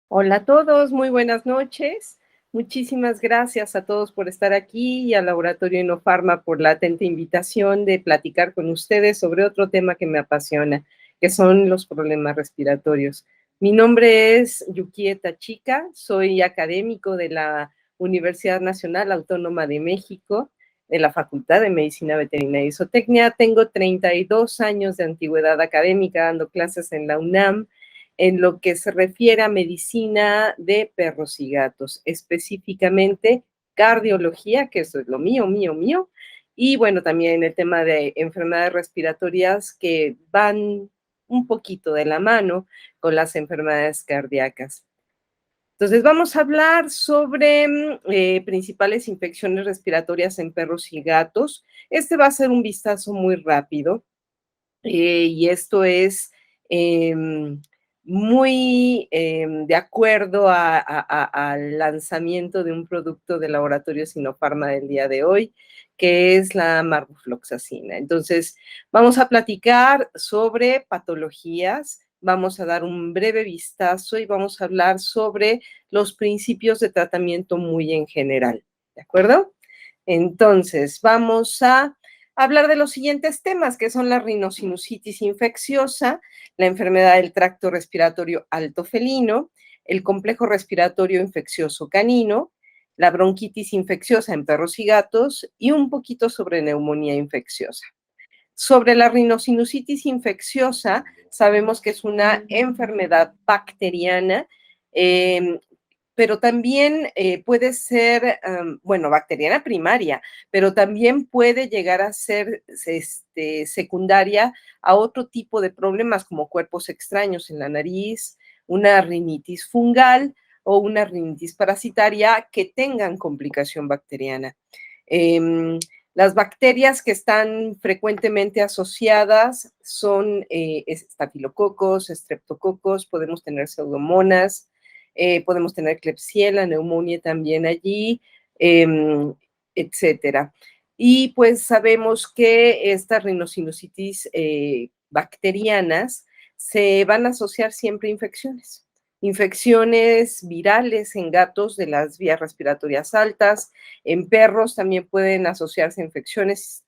Hola a todos, muy buenas noches. Muchísimas gracias a todos por estar aquí y al Laboratorio Inofarma por la atenta invitación de platicar con ustedes sobre otro tema que me apasiona, que son los problemas respiratorios. Mi nombre es Yukieta Chica, soy académico de la Universidad Nacional Autónoma de México, de la Facultad de Medicina Veterinaria y Zootecnia. Tengo 32 años de antigüedad académica dando clases en la UNAM en lo que se refiere a medicina de perros y gatos, específicamente cardiología, que eso es lo mío, y bueno, también el tema de enfermedades respiratorias que van un poquito de la mano con las enfermedades cardíacas. Entonces, vamos a hablar sobre principales infecciones respiratorias en perros y gatos. Este va a ser un vistazo muy rápido y esto es eh, muy de acuerdo al lanzamiento de un producto de laboratorio Sinopharma del día de hoy, que es la marvofloxacina. Entonces, vamos a platicar sobre patologías, vamos a dar un breve vistazo y vamos a hablar sobre los principios de tratamiento muy en general, ¿de acuerdo? Entonces, vamos a hablar de los siguientes temas, que son la rinosinusitis infecciosa, la enfermedad del tracto respiratorio alto felino, el complejo respiratorio infeccioso canino, la bronquitis infecciosa en perros y gatos y un poquito sobre neumonía infecciosa. Sobre la rinosinusitis infecciosa, sabemos que es una enfermedad bacteriana, eh, pero también puede ser, bueno, bacteriana primaria, pero también puede llegar a ser secundaria a otro tipo de problemas como cuerpos extraños en la nariz, una rinitis fungal o una rinitis parasitaria que tengan complicación bacteriana. Las bacterias que están frecuentemente asociadas son estafilococos, estreptococos, podemos tener pseudomonas, podemos tener Klebsiella, neumonía también allí, eh, etcétera. Y pues sabemos que estas rinosinusitis bacterianas se van a asociar siempre a infecciones virales en gatos de las vías respiratorias altas, en perros también pueden asociarse infecciones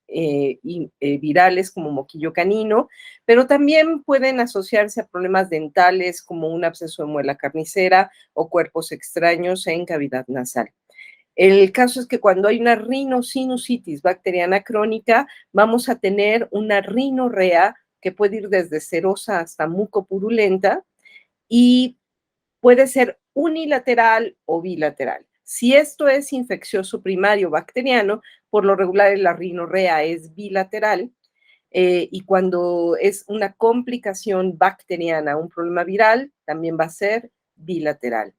virales como moquillo canino, pero también pueden asociarse a problemas dentales como un absceso de muela carnicera o cuerpos extraños en cavidad nasal. El caso es que cuando hay una rinosinusitis bacteriana crónica, vamos a tener una rinorrea que puede ir desde serosa hasta mucopurulenta y puede ser unilateral o bilateral. Si esto es infeccioso primario bacteriano, por lo regular la rinorrea es bilateral, y cuando es una complicación bacteriana, un problema viral, también va a ser bilateral.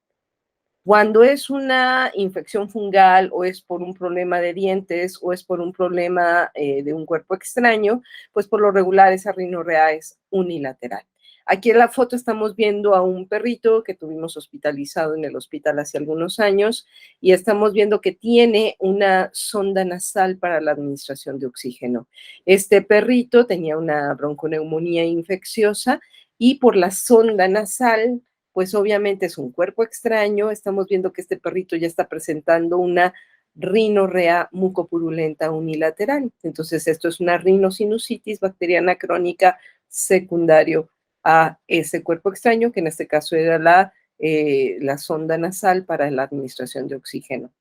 Cuando es una infección fungal o es por un problema de dientes o es por un problema de un cuerpo extraño, pues por lo regular esa rinorrea es unilateral. Aquí en la foto estamos viendo a un perrito que tuvimos hospitalizado en el hospital hace algunos años y estamos viendo que tiene una sonda nasal para la administración de oxígeno. Este perrito tenía una bronconeumonía infecciosa y por la sonda nasal pues obviamente es un cuerpo extraño. Estamos viendo que este perrito ya está presentando una rinorrea mucopurulenta unilateral. Entonces, esto es una rinosinusitis bacteriana crónica secundario a ese cuerpo extraño, que en este caso era la sonda nasal para la administración de oxígeno.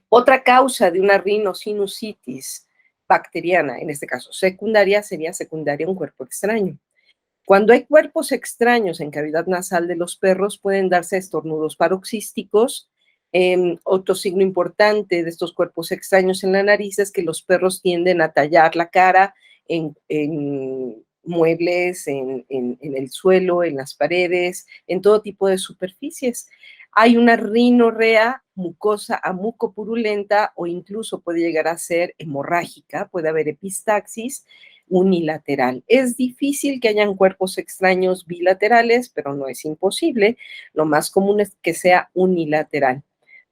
Otra causa de una rinosinusitis bacteriana, en este caso secundaria, sería secundaria un cuerpo extraño. Cuando hay cuerpos extraños en cavidad nasal de los perros, pueden darse estornudos paroxísticos. Otro signo importante de estos cuerpos extraños en la nariz es que los perros tienden a tallar la cara en muebles, en el suelo, en las paredes, en todo tipo de superficies. Hay una rinorrea mucosa a mucopurulenta o incluso puede llegar a ser hemorrágica, puede haber epistaxis unilateral. Es difícil que hayan cuerpos extraños bilaterales, pero no es imposible. Lo más común es que sea unilateral.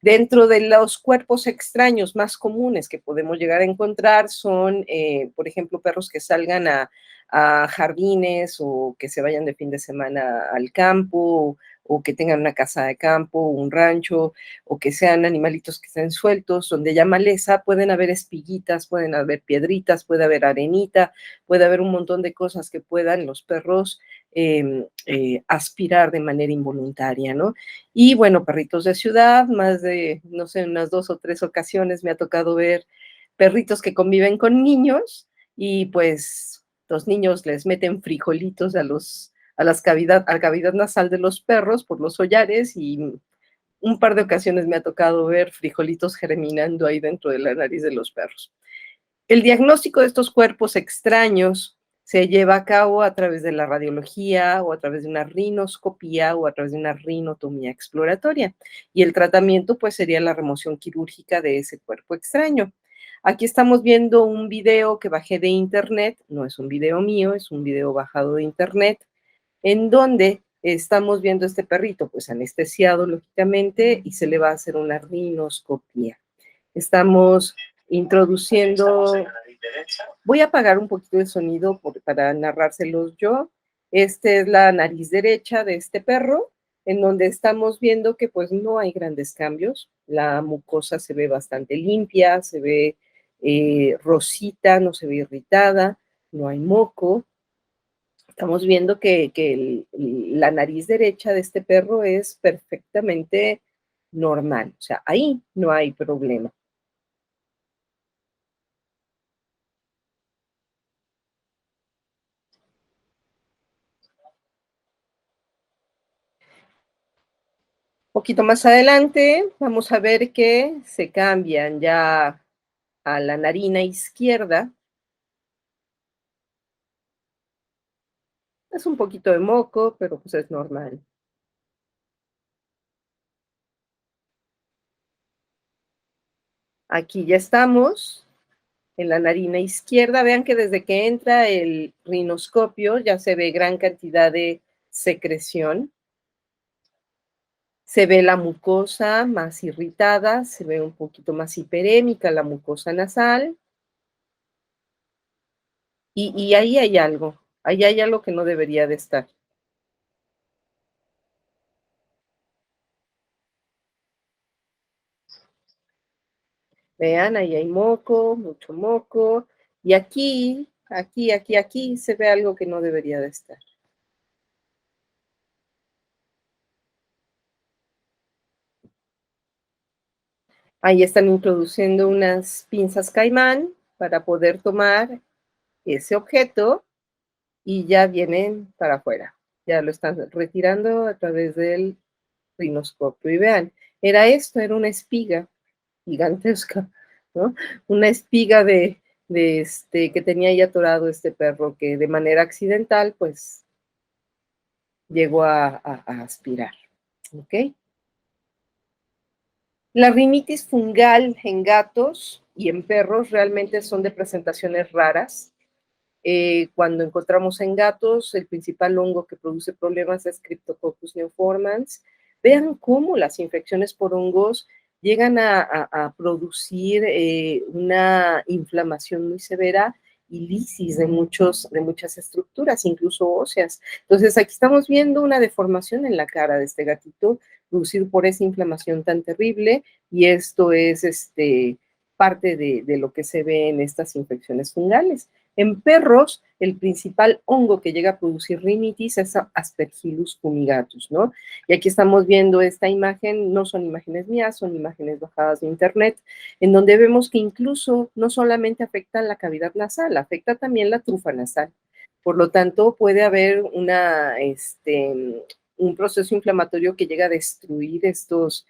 Dentro de los cuerpos extraños más comunes que podemos llegar a encontrar son, por ejemplo, perros que salgan a jardines o que se vayan de fin de semana al campo o que tengan una casa de campo, un rancho, o que sean animalitos que estén sueltos, donde haya maleza, pueden haber espiguitas, pueden haber piedritas, puede haber arenita, puede haber un montón de cosas que puedan los perros aspirar de manera involuntaria, ¿no? Y bueno, perritos de ciudad, más de, no sé, unas 2 o 3 ocasiones me ha tocado ver perritos que conviven con niños y pues los niños les meten frijolitos a la cavidad nasal de los perros por los hollares y un par de ocasiones me ha tocado ver frijolitos germinando ahí dentro de la nariz de los perros. El diagnóstico de estos cuerpos extraños se lleva a cabo a través de la radiología o a través de una rinoscopía o a través de una rinotomía exploratoria. Y el tratamiento pues sería la remoción quirúrgica de ese cuerpo extraño. Aquí estamos viendo un video que bajé de internet, no es un video mío, es un video bajado de internet, en donde estamos viendo este perrito pues anestesiado lógicamente y se le va a hacer una rinoscopía. Estamos introduciendo, voy a apagar un poquito el sonido para narrárselos yo. Esta es la nariz derecha de este perro, en donde estamos viendo que pues no hay grandes cambios. La mucosa se ve bastante limpia, se ve rosita, no se ve irritada, no hay moco. Estamos viendo que la nariz derecha de este perro es perfectamente normal, o sea, ahí no hay problema. Poquito más adelante vamos a ver que se cambian ya a la narina izquierda. Es un poquito de moco, pero pues es normal. Aquí ya estamos en la narina izquierda. Vean que desde que entra el rinoscopio ya se ve gran cantidad de secreción. Se ve la mucosa más irritada, se ve un poquito más hiperémica la mucosa nasal. Y ahí hay algo que no debería de estar. Vean, ahí hay moco, mucho moco. Y aquí se ve algo que no debería de estar. Ahí están introduciendo unas pinzas caimán para poder tomar ese objeto y ya vienen para afuera. Ya lo están retirando a través del rinoscopio. Y vean, era esto, era una espiga gigantesca, ¿no? Una espiga que tenía ahí atorado este perro que de manera accidental, pues, llegó a aspirar, ¿ok? La rinitis fungal en gatos y en perros realmente son de presentaciones raras. Cuando encontramos en gatos, el principal hongo que produce problemas es Cryptococcus neoformans. Vean cómo las infecciones por hongos llegan a producir una inflamación muy severa y lisis de muchas estructuras, incluso óseas. Entonces, aquí estamos viendo una deformación en la cara de este gatito, producido por esa inflamación tan terrible, y esto es parte de lo que se ve en estas infecciones fungales. En perros, el principal hongo que llega a producir rinitis es Aspergillus fumigatus, ¿no? Y aquí estamos viendo esta imagen, no son imágenes mías, son imágenes bajadas de internet, en donde vemos que incluso no solamente afecta la cavidad nasal, afecta también la trufa nasal. Por lo tanto, puede haber un proceso inflamatorio que llega a destruir estos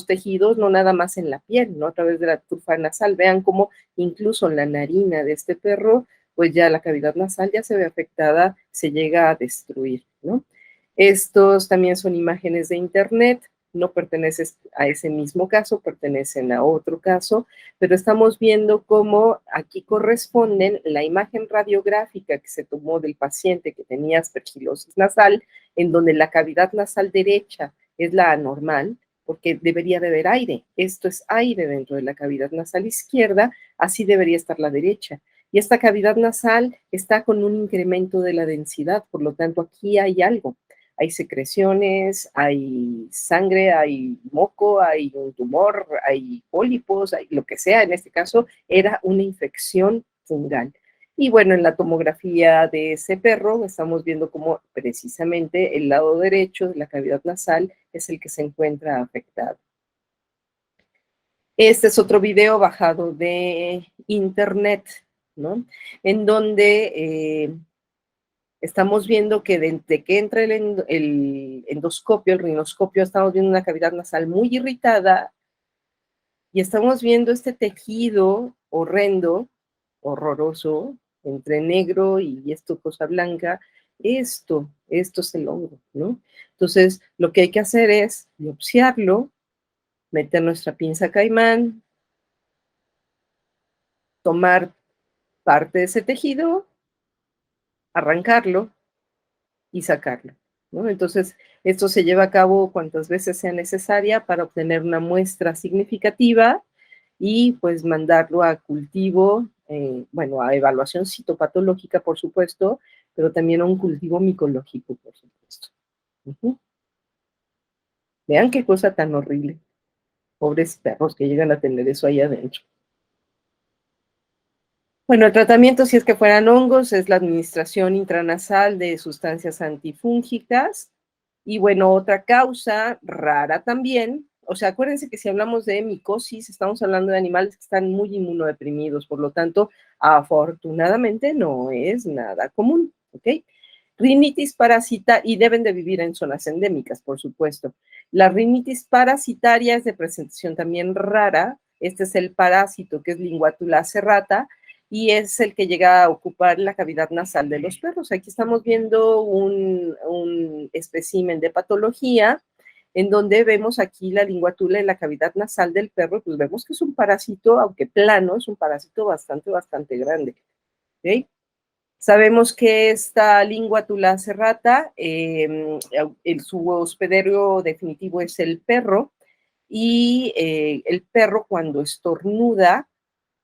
tejidos, no nada más en la piel, ¿no? A través de la trufa nasal. Vean cómo incluso la narina de este perro pues ya la cavidad nasal ya se ve afectada, se llega a destruir, ¿no? Estos también son imágenes de internet, no pertenecen a ese mismo caso, pertenecen a otro caso, pero estamos viendo cómo aquí corresponden la imagen radiográfica que se tomó del paciente que tenía aspergilosis nasal, en donde la cavidad nasal derecha es la anormal, porque debería de haber aire. Esto es aire dentro de la cavidad nasal izquierda, así debería estar la derecha. Y esta cavidad nasal está con un incremento de la densidad, por lo tanto aquí hay algo. hay secreciones, hay sangre, hay moco, hay un tumor, hay pólipos, hay lo que sea. En este caso era una infección fungal. Y bueno, en la tomografía de ese perro estamos viendo cómo precisamente el lado derecho de la cavidad nasal es el que se encuentra afectado. Este es otro video bajado de internet, ¿no? En donde estamos viendo que desde que entra el endoscopio, el rinoscopio, estamos viendo una cavidad nasal muy irritada y estamos viendo este tejido horrendo, horroroso, entre negro y esto cosa blanca. Esto es el hongo, ¿no? Entonces, lo que hay que hacer es biopsiarlo, meter nuestra pinza caimán, tomar parte de ese tejido, arrancarlo y sacarlo, ¿no? Entonces, esto se lleva a cabo cuantas veces sea necesaria para obtener una muestra significativa y pues mandarlo a cultivo, bueno, a evaluación citopatológica, por supuesto, pero también a un cultivo micológico, por supuesto. Vean qué cosa tan horrible. Pobres perros que llegan a tener eso ahí adentro. Bueno, el tratamiento, si es que fueran hongos, es la administración intranasal de sustancias antifúngicas. Y bueno, otra causa rara también, o sea, acuérdense que si hablamos de micosis, estamos hablando de animales que están muy inmunodeprimidos, por lo tanto, afortunadamente no es nada común, ¿ok? Rinitis parasitaria, y deben de vivir en zonas endémicas, por supuesto. La rinitis parasitaria es de presentación también rara. Este es el parásito que es Linguatula serrata y es el que llega a ocupar la cavidad nasal de los perros. Aquí estamos viendo un espécimen de patología en donde vemos aquí la linguatula en la cavidad nasal del perro, pues vemos que es un parásito, aunque plano, es un parásito bastante grande. ¿Okay? Sabemos que esta Linguatula serrata, su hospedero definitivo es el perro, y el perro cuando estornuda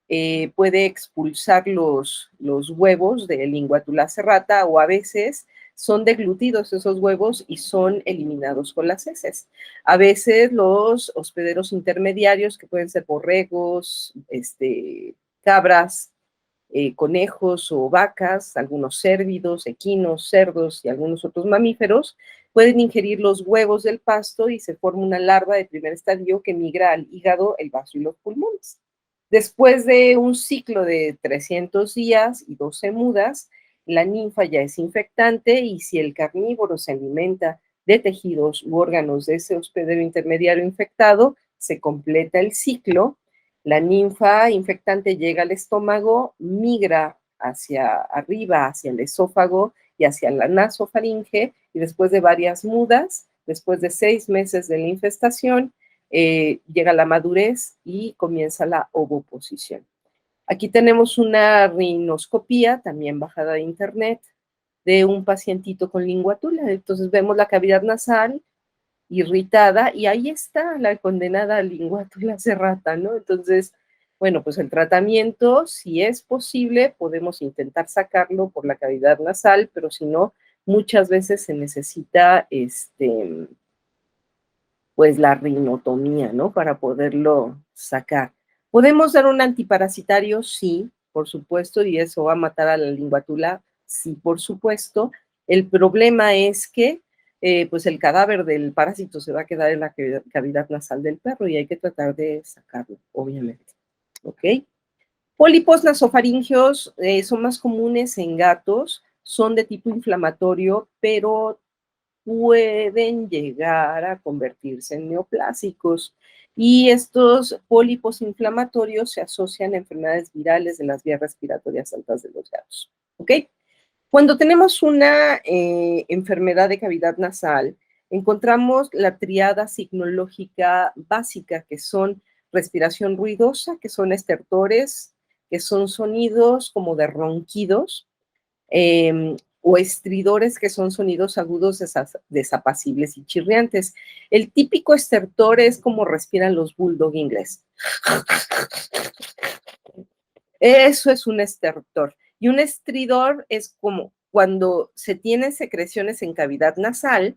puede expulsar los huevos de Linguatula serrata o a veces son deglutidos esos huevos y son eliminados con las heces. A veces los hospederos intermediarios, que pueden ser borregos, cabras, conejos o vacas, algunos cérvidos, equinos, cerdos y algunos otros mamíferos, pueden ingerir los huevos del pasto y se forma una larva de primer estadio que migra al hígado, el vaso y los pulmones. Después de un ciclo de 300 días y 12 mudas, la ninfa ya es infectante y si el carnívoro se alimenta de tejidos u órganos de ese hospedero intermediario infectado, se completa el ciclo. La ninfa infectante llega al estómago, migra hacia arriba, hacia el esófago y hacia la nasofaringe, y después de varias mudas, después de 6 meses de la infestación, llega la madurez y comienza la ovoposición. Aquí tenemos una rinoscopía, también bajada de internet, de un pacientito con linguatula. Entonces vemos la cavidad nasal irritada y ahí está la condenada linguatula serrata, ¿no? Entonces, bueno, pues el tratamiento, si es posible, podemos intentar sacarlo por la cavidad nasal, pero si no, muchas veces se necesita pues la rinotomía, ¿no? Para poderlo sacar. ¿Podemos dar un antiparasitario? Sí, por supuesto, y eso va a matar a la linguatula, sí, por supuesto. El problema es que pues el cadáver del parásito se va a quedar en la cavidad nasal del perro y hay que tratar de sacarlo, obviamente. ¿Ok? Pólipos nasofaringeos son más comunes en gatos, son de tipo inflamatorio, pero pueden llegar a convertirse en neoplásicos. Y estos pólipos inflamatorios se asocian a enfermedades virales de las vías respiratorias altas de los gatos. ¿Ok? Cuando tenemos una enfermedad de cavidad nasal, encontramos la triada signológica básica, que son respiración ruidosa, que son estertores, que son sonidos como de ronquidos, o estridores, que son sonidos agudos desapacibles y chirriantes. El típico estertor es como respiran los bulldog inglés. Eso es un estertor. Y un estridor es como cuando se tienen secreciones en cavidad nasal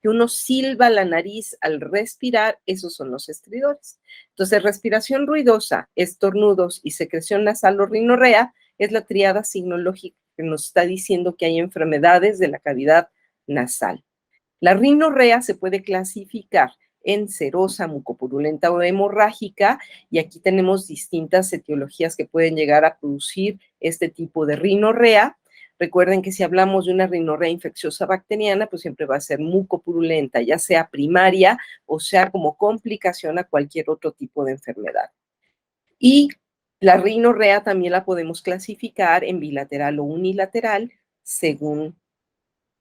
que uno silba la nariz al respirar, esos son los estridores. Entonces, respiración ruidosa, estornudos y secreción nasal o rinorrea es la tríada signológica que nos está diciendo que hay enfermedades de la cavidad nasal. La rinorrea se puede clasificar en serosa, mucopurulenta o hemorrágica, y aquí tenemos distintas etiologías que pueden llegar a producir este tipo de rinorrea. Recuerden que si hablamos de una rinorrea infecciosa bacteriana, pues siempre va a ser mucopurulenta, ya sea primaria o sea como complicación a cualquier otro tipo de enfermedad. Y la rinorrea también la podemos clasificar en bilateral o unilateral según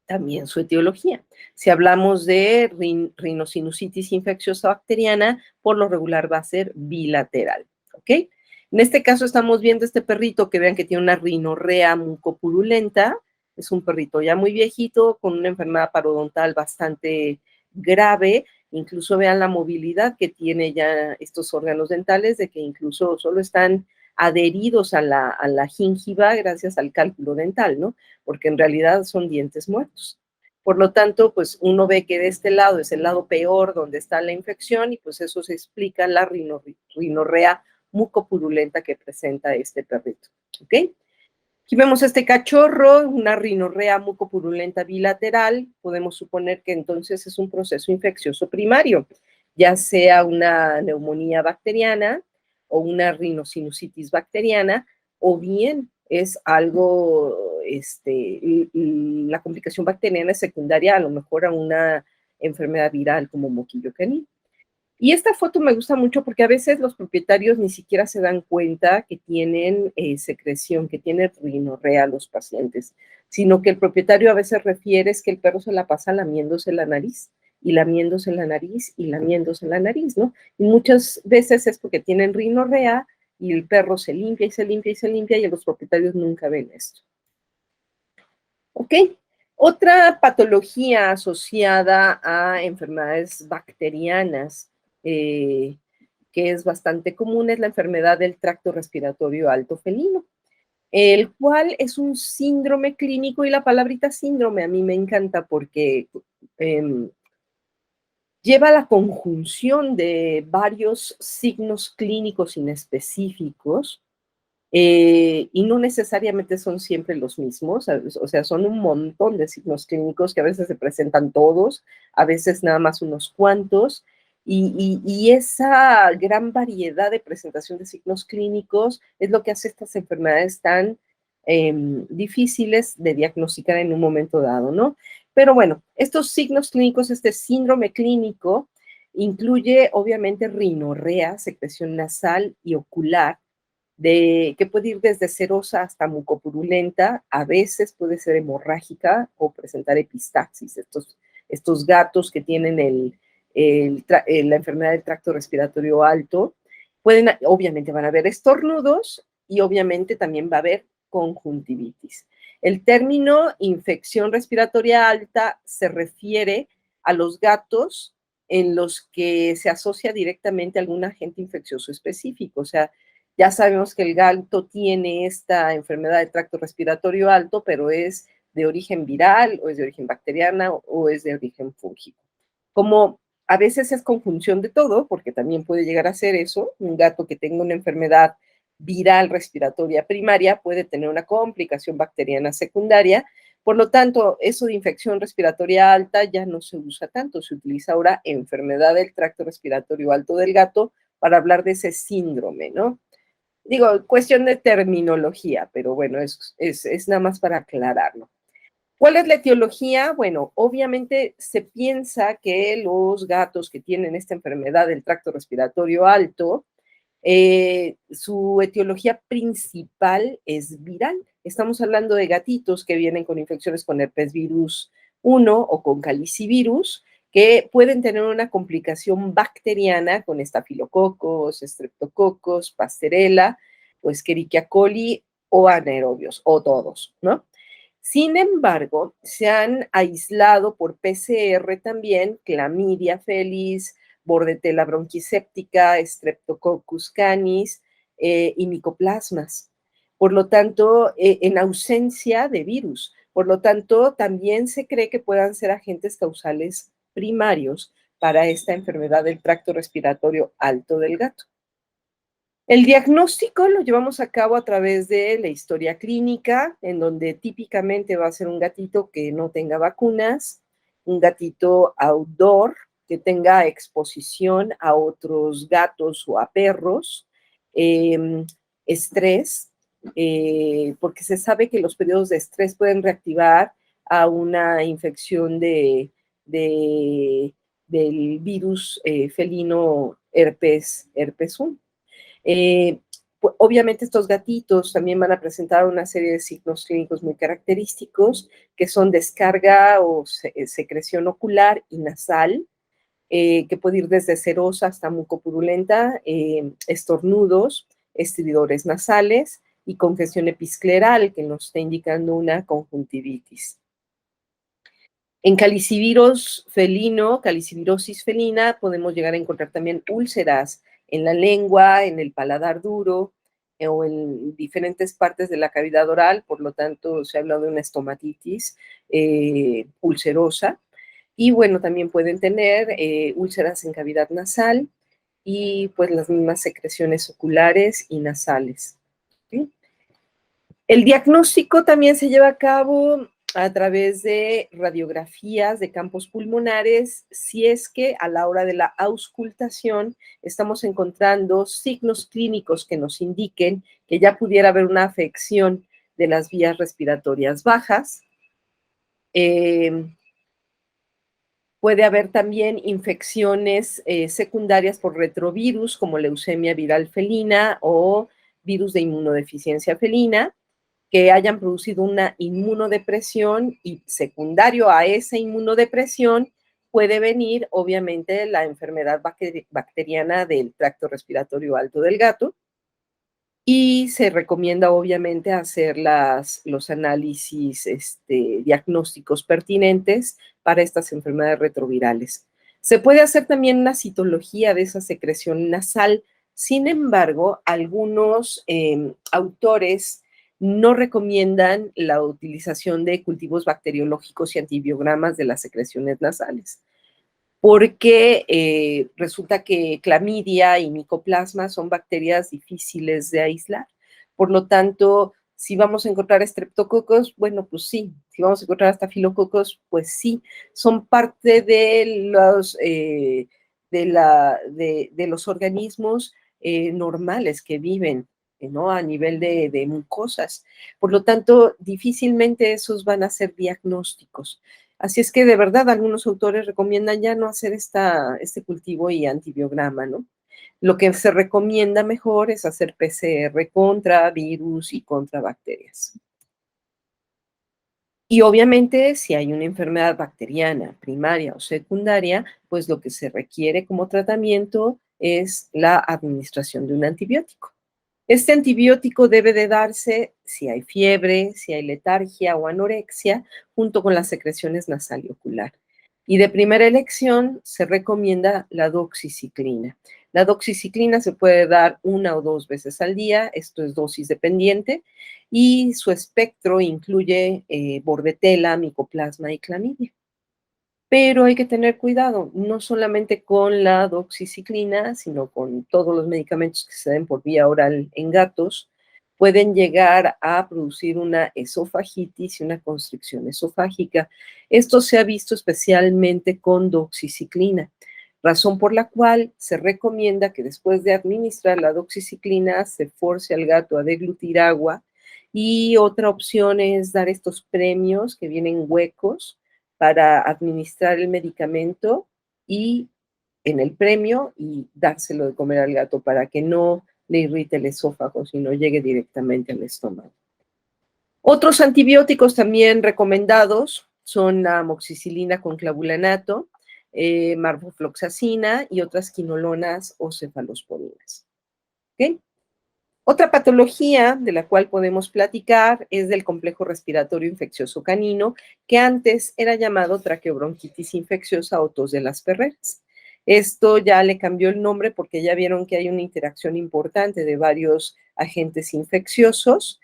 también su etiología. Si hablamos de rinosinusitis infecciosa bacteriana, por lo regular va a ser bilateral, ¿ok? En este caso estamos viendo este perrito que vean que tiene una rinorrea mucopurulenta. Es un perrito ya muy viejito con una enfermedad parodontal bastante grave. Incluso vean la movilidad que tiene ya estos órganos dentales, de que incluso solo están adheridos a la gingiva gracias al cálculo dental, ¿no? Porque en realidad son dientes muertos. Por lo tanto, pues uno ve que de este lado es el lado peor donde está la infección y pues eso se explica la rinorrea mucopurulenta que presenta este perrito, ¿ok? Aquí vemos este cachorro, una rinorrea mucopurulenta bilateral. Podemos suponer que entonces es un proceso infeccioso primario, ya sea una neumonía bacteriana o una rinosinusitis bacteriana, o bien es algo, la complicación bacteriana es secundaria a lo mejor a una enfermedad viral como moquillo canino. Y esta foto me gusta mucho porque a veces los propietarios ni siquiera se dan cuenta que tienen secreción, que tienen rinorrea los pacientes, sino que el propietario a veces refiere es que el perro se la pasa lamiéndose la nariz y lamiéndose la nariz y lamiéndose la nariz, ¿no? Y muchas veces es porque tienen rinorrea y el perro se limpia y se limpia y se limpia y los propietarios nunca ven esto. ¿Ok? Otra patología asociada a enfermedades bacterianas eh, que es bastante común es la enfermedad del tracto respiratorio alto felino, el cual es un síndrome clínico y la palabrita síndrome a mí me encanta porque eh, lleva la conjunción de varios signos clínicos inespecíficos y no necesariamente son siempre los mismos, o sea, son un montón de signos clínicos que a veces se presentan todos, a veces nada más unos cuantos, y esa gran variedad de presentación de signos clínicos es lo que hace estas enfermedades tan difíciles de diagnosticar en un momento dado, ¿no? Pero bueno, estos signos clínicos, este síndrome clínico, incluye obviamente rinorrea, secreción nasal y ocular, que puede ir desde serosa hasta mucopurulenta, a veces puede ser hemorrágica o presentar epistaxis, estos gatos que tienen la enfermedad del tracto respiratorio alto, obviamente van a haber estornudos y obviamente también va a haber conjuntivitis. El término infección respiratoria alta se refiere a los gatos en los que se asocia directamente a algún agente infeccioso específico, o sea, ya sabemos que el gato tiene esta enfermedad de tracto respiratorio alto, pero es de origen viral o es de origen bacteriana o es de origen fúngico. Como a veces es conjunción de todo, porque también puede llegar a ser eso, un gato que tenga una enfermedad viral respiratoria primaria puede tener una complicación bacteriana secundaria. Por lo tanto, eso de infección respiratoria alta ya no se usa tanto, se utiliza ahora enfermedad del tracto respiratorio alto del gato para hablar de ese síndrome, ¿no? Digo, cuestión de terminología, pero bueno, es nada más para aclararlo. ¿Cuál es la etiología? Bueno, obviamente se piensa que los gatos que tienen esta enfermedad del tracto respiratorio alto, su etiología principal es viral. Estamos hablando de gatitos que vienen con infecciones con herpes virus 1 o con calicivirus, que pueden tener una complicación bacteriana con estafilococos, streptococos, pastorela, o Escherichia coli o anaerobios, o todos, ¿no? Sin embargo, se han aislado por PCR también clamidia felis, bordetella bronquiséptica, streptococcus canis y micoplasmas. Por lo tanto, en ausencia de virus. Por lo tanto, también se cree que puedan ser agentes causales primarios para esta enfermedad del tracto respiratorio alto del gato. El diagnóstico lo llevamos a cabo a través de la historia clínica, en donde típicamente va a ser un gatito que no tenga vacunas, un gatito outdoor, que tenga exposición a otros gatos o a perros, eh, estrés, porque se sabe que los periodos de estrés pueden reactivar a una infección del virus felino herpes 1. Obviamente estos gatitos también van a presentar una serie de signos clínicos muy característicos, que son descarga o secreción ocular y nasal, que puede ir desde serosa hasta mucopurulenta, estornudos, estridores nasales y congestión episcleral, que nos está indicando una conjuntivitis. En calicivirus felino, calicivirosis felina, podemos llegar a encontrar también úlceras en la lengua, en el paladar duro o en diferentes partes de la cavidad oral, por lo tanto se habla de una estomatitis ulcerosa. Y bueno, también pueden tener úlceras en cavidad nasal y pues las mismas secreciones oculares y nasales. ¿Sí? El diagnóstico también se lleva a cabo a través de radiografías de campos pulmonares, si es que a la hora de la auscultación estamos encontrando signos clínicos que nos indiquen que ya pudiera haber una afección de las vías respiratorias bajas. Puede haber también infecciones secundarias por retrovirus, como leucemia viral felina o virus de inmunodeficiencia felina, que hayan producido una inmunodepresión, y secundario a esa inmunodepresión puede venir, obviamente, la enfermedad bacteriana del tracto respiratorio alto del gato, y se recomienda, obviamente, hacer los análisis diagnósticos pertinentes para estas enfermedades retrovirales. Se puede hacer también una citología de esa secreción nasal. Sin embargo, algunos autores no recomiendan la utilización de cultivos bacteriológicos y antibiogramas de las secreciones nasales, porque resulta que clamidia y micoplasma son bacterias difíciles de aislar. Por lo tanto, si vamos a encontrar estreptococos, bueno, pues sí. Si vamos a encontrar estafilococos, pues sí. Son parte de los organismos normales que viven, ¿no? A nivel de mucosas. Por lo tanto, difícilmente esos van a ser diagnósticos. Así es que de verdad algunos autores recomiendan ya no hacer este cultivo y antibiograma, ¿no? Lo que se recomienda mejor es hacer PCR contra virus y contra bacterias. Y obviamente, si hay una enfermedad bacteriana primaria o secundaria, pues lo que se requiere como tratamiento es la administración de un antibiótico. Este antibiótico debe de darse si hay fiebre, si hay letargia o anorexia, junto con las secreciones nasal y ocular. Y de primera elección se recomienda la doxiciclina. La doxiciclina se puede dar 1 o 2 veces al día, esto es dosis dependiente, y su espectro incluye bordetela, micoplasma y clamidia. Pero hay que tener cuidado, no solamente con la doxiciclina, sino con todos los medicamentos que se den por vía oral en gatos, pueden llegar a producir una esofagitis y una constricción esofágica. Esto se ha visto especialmente con doxiciclina, razón por la cual se recomienda que después de administrar la doxiciclina se force al gato a deglutir agua, y otra opción es dar estos premios que vienen huecos para administrar el medicamento y en el premio y dárselo de comer al gato para que no le irrite el esófago, sino llegue directamente al estómago. Otros antibióticos también recomendados son la amoxicilina con clavulanato, marvofloxacina y otras quinolonas o cefalosporinas. ¿Okay? Otra patología de la cual podemos platicar es del complejo respiratorio infeccioso canino, que antes era llamado traqueobronquitis infecciosa o tos de las perreras. Esto ya le cambió el nombre porque ya vieron que hay una interacción importante de varios agentes infecciosos.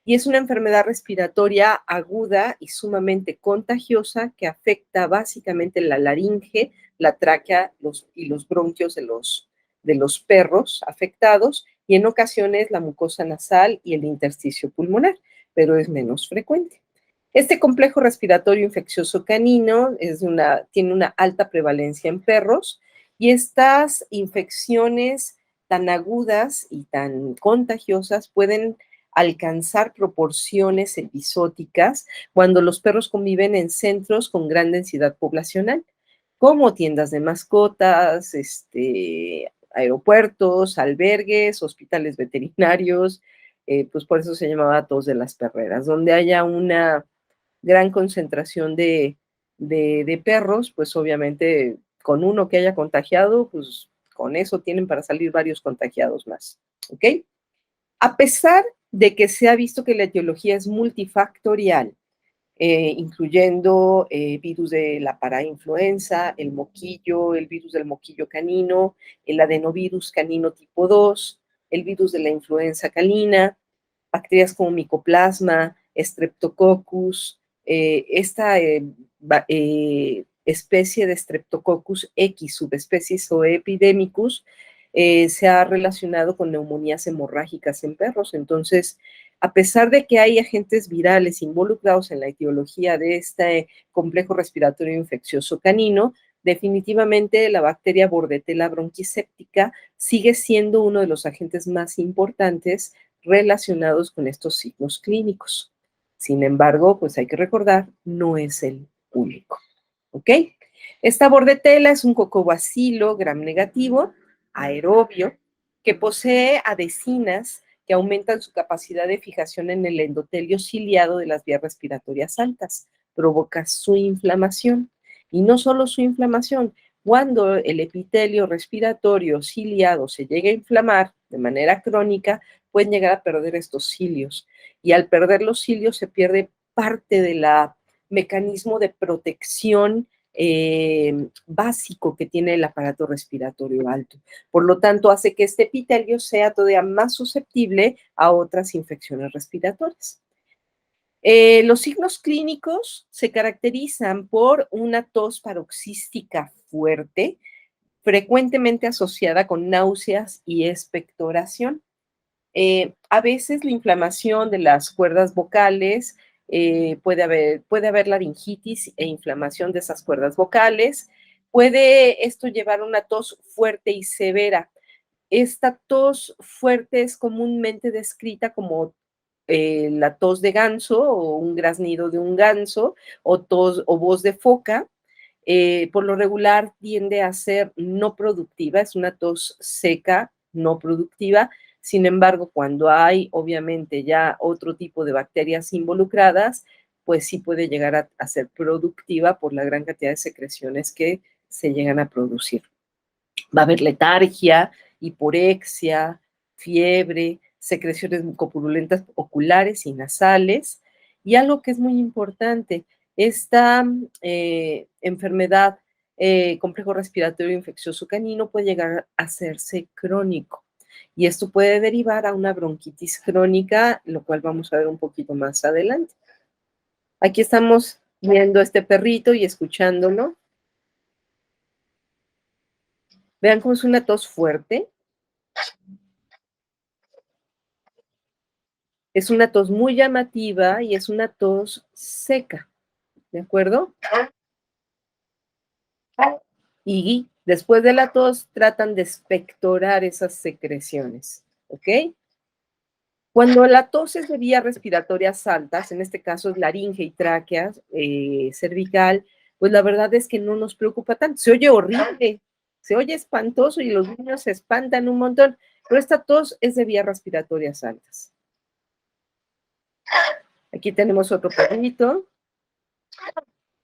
y es una enfermedad respiratoria aguda y sumamente contagiosa que afecta básicamente la laringe, la tráquea y los bronquios de los perros afectados y en ocasiones la mucosa nasal y el intersticio pulmonar, pero es menos frecuente. Este complejo respiratorio infeccioso canino tiene una alta prevalencia en perros y estas infecciones tan agudas y tan contagiosas pueden alcanzar proporciones episódicas cuando los perros conviven en centros con gran densidad poblacional, como tiendas de mascotas, aeropuertos, albergues, hospitales veterinarios, pues por eso se llamaba tos de las perreras, donde haya una gran concentración de perros, pues obviamente con uno que haya contagiado, pues con eso tienen para salir varios contagiados más, ¿ok? A pesar de que se ha visto que la etiología es multifactorial, incluyendo virus de la parainfluenza, el moquillo, el virus del moquillo canino, el adenovirus canino tipo 2, el virus de la influenza canina, bacterias como Mycoplasma, Streptococcus, especie de Streptococcus X, subespecies o epidemicus, se ha relacionado con neumonías hemorrágicas en perros. Entonces, a pesar de que hay agentes virales involucrados en la etiología de este complejo respiratorio infeccioso canino, definitivamente la bacteria Bordetella bronquiséptica sigue siendo uno de los agentes más importantes relacionados con estos signos clínicos. Sin embargo, pues hay que recordar, no es el único. ¿Ok? Esta bordetela es un cocobacilo gram negativo, aerobio, que posee adhesinas que aumentan su capacidad de fijación en el endotelio ciliado de las vías respiratorias altas, provoca su inflamación. Y no solo su inflamación, cuando el epitelio respiratorio ciliado se llega a inflamar de manera crónica, pueden llegar a perder estos cilios. Y al perder los cilios se pierde parte del mecanismo de protección básico que tiene el aparato respiratorio alto. Por lo tanto, hace que este epitelio sea todavía más susceptible a otras infecciones respiratorias. Los signos clínicos se caracterizan por una tos paroxística fuerte, frecuentemente asociada con náuseas y expectoración. A veces la inflamación de las cuerdas vocales, puede haber laringitis e inflamación de esas cuerdas vocales. Puede esto llevar a una tos fuerte y severa. Esta tos fuerte es comúnmente descrita como la tos de ganso o un graznido de un ganso o tos o voz de foca. Por lo regular tiende a ser no productiva, es una tos seca, no productiva. Sin embargo, cuando hay obviamente ya otro tipo de bacterias involucradas, pues sí puede llegar a ser productiva por la gran cantidad de secreciones que se llegan a producir. Va a haber letargia, hiporexia, fiebre, secreciones mucopurulentas oculares y nasales. Y algo que es muy importante, esta enfermedad, complejo respiratorio infeccioso canino, puede llegar a hacerse crónico. Y esto puede derivar a una bronquitis crónica, lo cual vamos a ver un poquito más adelante. Aquí estamos viendo a este perrito y escuchándolo. Vean cómo es una tos fuerte. Es una tos muy llamativa y es una tos seca, ¿de acuerdo? Y después de la tos tratan de expectorar esas secreciones, ¿ok? Cuando la tos es de vías respiratorias altas, en este caso es laringe y tráqueas, cervical, pues la verdad es que no nos preocupa tanto. Se oye horrible, se oye espantoso y los niños se espantan un montón, pero esta tos es de vías respiratorias altas. Aquí tenemos otro perrito.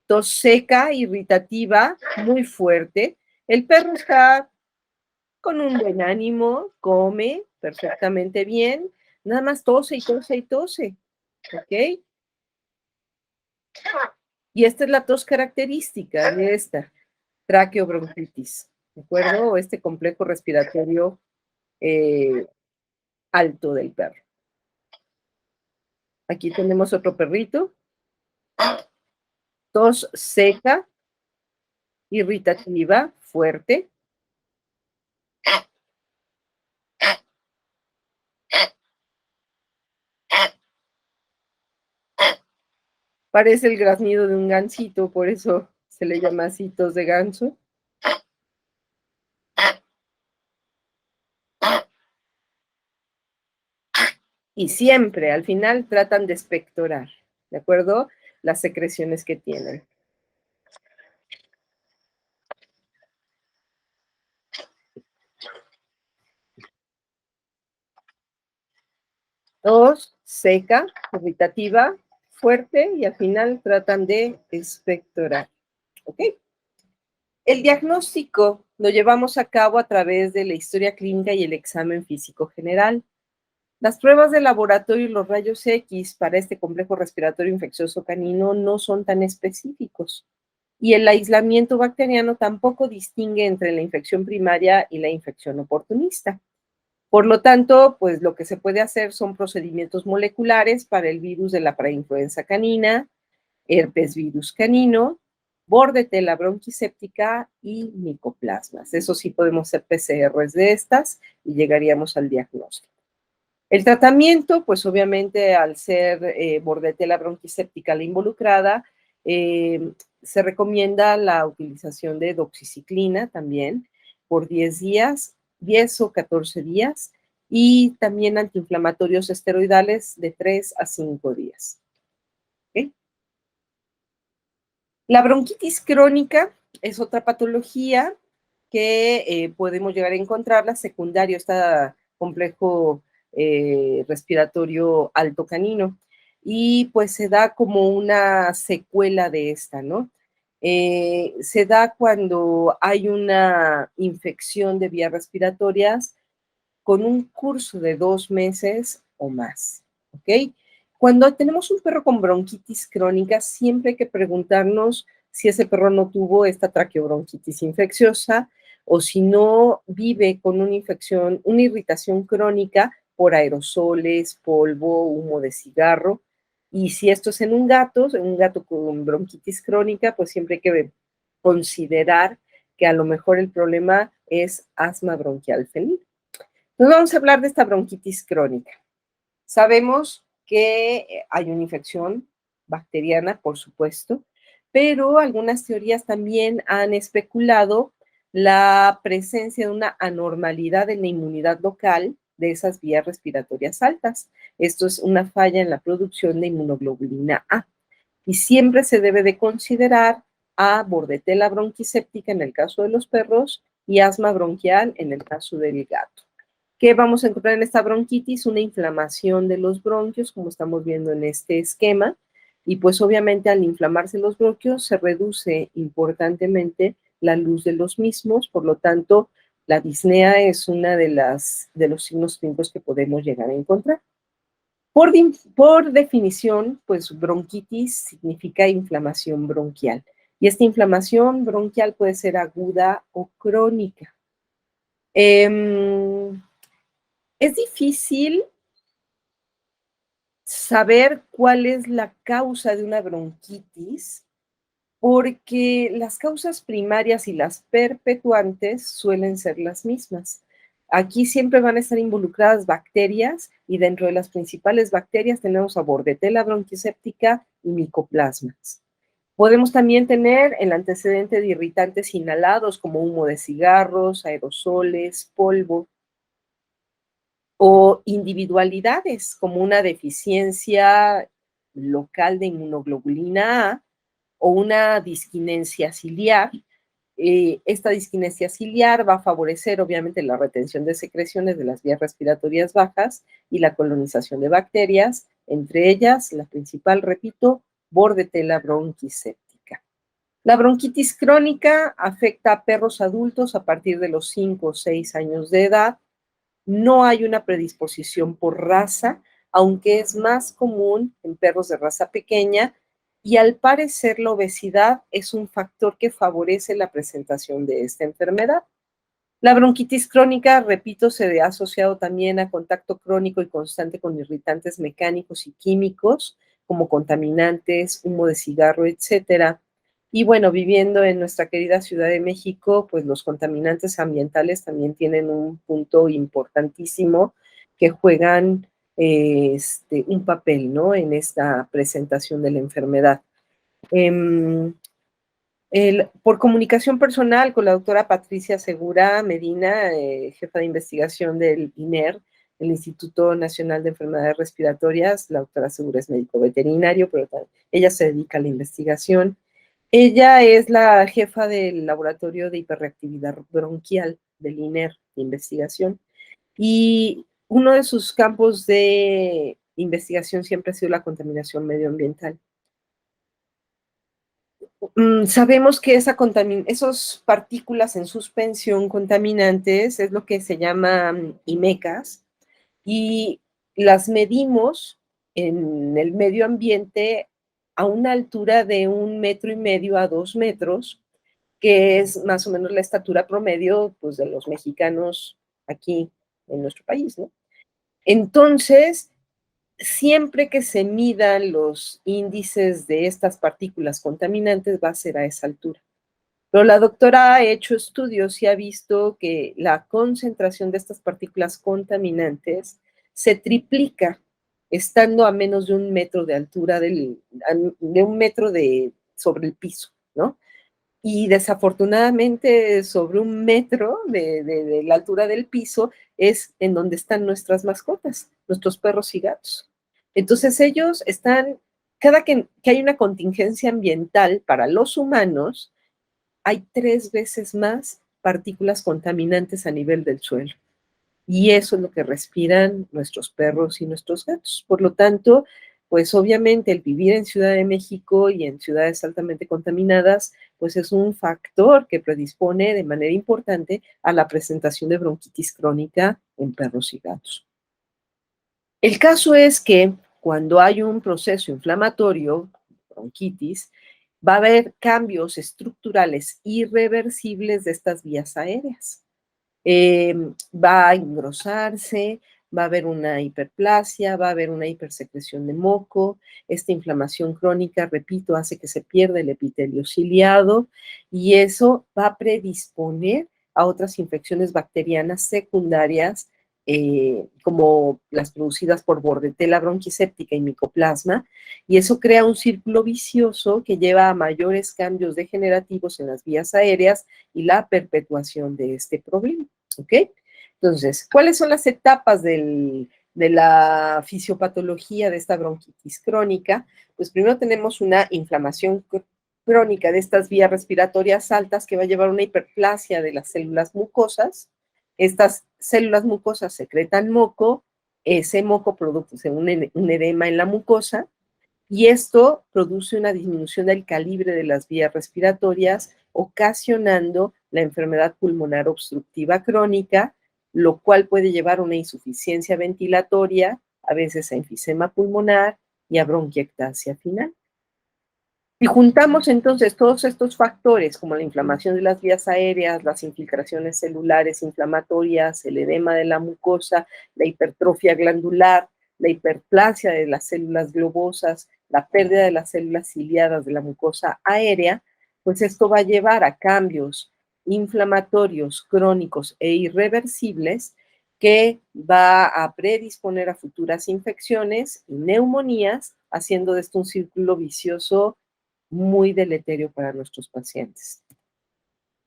Tos seca, irritativa, muy fuerte. El perro está con un buen ánimo, come perfectamente bien, nada más tose y tose y tose, ¿ok? Y esta es la tos característica de esta traqueobronquitis, ¿de acuerdo? O este complejo respiratorio eh, alto del perro. Aquí tenemos otro perrito. Tos seca, irritativa, fuerte. Parece el graznido de un gansito, por eso se le llama así tos de ganso. Y siempre, al final, tratan de expectorar, ¿de acuerdo? Las secreciones que tienen. Tos seca, irritativa, fuerte y al final tratan de expectorar. ¿Ok? El diagnóstico lo llevamos a cabo a través de la historia clínica y el examen físico general. Las pruebas de laboratorio y los rayos X para este complejo respiratorio infeccioso canino no son tan específicos. Y el aislamiento bacteriano tampoco distingue entre la infección primaria y la infección oportunista. Por lo tanto, pues lo que se puede hacer son procedimientos moleculares para el virus de la parainfluenza canina, herpes virus canino, bordetela bronquiséptica y micoplasmas. Eso sí podemos hacer PCRs de estas y llegaríamos al diagnóstico. El tratamiento, pues obviamente al ser bordetela bronquiséptica la involucrada, se recomienda la utilización de doxiciclina también por 10 días, 10 o 14 días, y también antiinflamatorios esteroidales de 3 a 5 días. ¿Okay? La bronquitis crónica es otra patología que podemos llegar a encontrarla secundario a este complejo respiratorio alto canino. Y pues se da como una secuela de esta, ¿no? Se da cuando hay una infección de vías respiratorias con un curso de 2 meses o más, ¿ok? Cuando tenemos un perro con bronquitis crónica, siempre hay que preguntarnos si ese perro no tuvo esta traqueobronquitis infecciosa o si no vive con una infección, una irritación crónica por aerosoles, polvo, humo de cigarro. Y si esto es en un gato con bronquitis crónica, pues siempre hay que considerar que a lo mejor el problema es asma bronquial felina. Entonces vamos a hablar de esta bronquitis crónica. Sabemos que hay una infección bacteriana, por supuesto, pero algunas teorías también han especulado la presencia de una anormalidad en la inmunidad local de esas vías respiratorias altas. Esto es una falla en la producción de inmunoglobulina A. Y siempre se debe de considerar a bordetela bronquiséptica en el caso de los perros y asma bronquial en el caso del gato. ¿Qué vamos a encontrar en esta bronquitis? Una inflamación de los bronquios, como estamos viendo en este esquema, y pues obviamente al inflamarse los bronquios se reduce importantemente la luz de los mismos, por lo tanto, la disnea es una de los signos clínicos que podemos llegar a encontrar. Por definición, pues bronquitis significa inflamación bronquial, y esta inflamación bronquial puede ser aguda o crónica. Es difícil saber cuál es la causa de una bronquitis porque las causas primarias y las perpetuantes suelen ser las mismas. Aquí siempre van a estar involucradas bacterias y dentro de las principales bacterias tenemos a bordetela bronquiséptica y micoplasmas. Podemos también tener el antecedente de irritantes inhalados como humo de cigarros, aerosoles, polvo, o individualidades como una deficiencia local de inmunoglobulina A o una disquinesia ciliar. Esta disquinesia ciliar va a favorecer obviamente la retención de secreciones de las vías respiratorias bajas y la colonización de bacterias, entre ellas la principal, repito, bordetela bronquiséptica. La bronquitis crónica afecta a perros adultos a partir de los 5 o 6 años de edad. No hay una predisposición por raza, aunque es más común en perros de raza pequeña y al parecer la obesidad es un factor que favorece la presentación de esta enfermedad. La bronquitis crónica, repito, se ha asociado también a contacto crónico y constante con irritantes mecánicos y químicos, como contaminantes, humo de cigarro, etcétera. Y bueno, viviendo en nuestra querida Ciudad de México, pues los contaminantes ambientales también tienen un punto importantísimo que juegan un papel, ¿no? En esta presentación de la enfermedad. Por comunicación personal con la doctora Patricia Segura Medina, jefa de investigación del INER, el Instituto Nacional de Enfermedades Respiratorias. La doctora Segura es médico veterinario, pero ella se dedica a la investigación. Ella es la jefa del laboratorio de hiperreactividad bronquial del INER de investigación. Y uno de sus campos de investigación siempre ha sido la contaminación medioambiental. Sabemos que esas partículas en suspensión contaminantes es lo que se llama IMECAS, y las medimos en el medio ambiente a una altura de 1,5 metros a 2 metros, que es más o menos la estatura promedio, pues, de los mexicanos aquí en nuestro país, ¿no? Entonces, siempre que se midan los índices de estas partículas contaminantes, va a ser a esa altura. Pero la doctora ha hecho estudios y ha visto que la concentración de estas partículas contaminantes se triplica estando a menos de 1 metro de altura, de 1 metro sobre el piso, ¿no? Y desafortunadamente sobre 1 metro de la altura del piso es en donde están nuestras mascotas, nuestros perros y gatos. Entonces ellos están, cada que hay una contingencia ambiental para los humanos, hay 3 veces más partículas contaminantes a nivel del suelo. Y eso es lo que respiran nuestros perros y nuestros gatos. Por lo tanto, pues obviamente el vivir en Ciudad de México y en ciudades altamente contaminadas, pues es un factor que predispone de manera importante a la presentación de bronquitis crónica en perros y gatos. El caso es que cuando hay un proceso inflamatorio, bronquitis, va a haber cambios estructurales irreversibles de estas vías aéreas. Va a engrosarse, va a haber una hiperplasia, va a haber una hipersecreción de moco. Esta inflamación crónica, repito, hace que se pierda el epitelio ciliado, y eso va a predisponer a otras infecciones bacterianas secundarias, como las producidas por Bordetella bronquiséptica y Mycoplasma, y eso crea un círculo vicioso que lleva a mayores cambios degenerativos en las vías aéreas y la perpetuación de este problema, ¿ok? Entonces, ¿cuáles son las etapas de la fisiopatología de esta bronquitis crónica? Pues primero tenemos una inflamación crónica de estas vías respiratorias altas que va a llevar a una hiperplasia de las células mucosas. Estas células mucosas secretan moco, ese moco produce un edema en la mucosa, y esto produce una disminución del calibre de las vías respiratorias, ocasionando la enfermedad pulmonar obstructiva crónica, lo cual puede llevar a una insuficiencia ventilatoria, a veces a enfisema pulmonar y a bronquiectasia final. Si juntamos entonces todos estos factores, como la inflamación de las vías aéreas, las infiltraciones celulares inflamatorias, el edema de la mucosa, la hipertrofia glandular, la hiperplasia de las células globosas, la pérdida de las células ciliadas de la mucosa aérea, pues esto va a llevar a cambios inflamatorios crónicos e irreversibles que va a predisponer a futuras infecciones y neumonías, haciendo de esto un círculo vicioso muy deleterio para nuestros pacientes.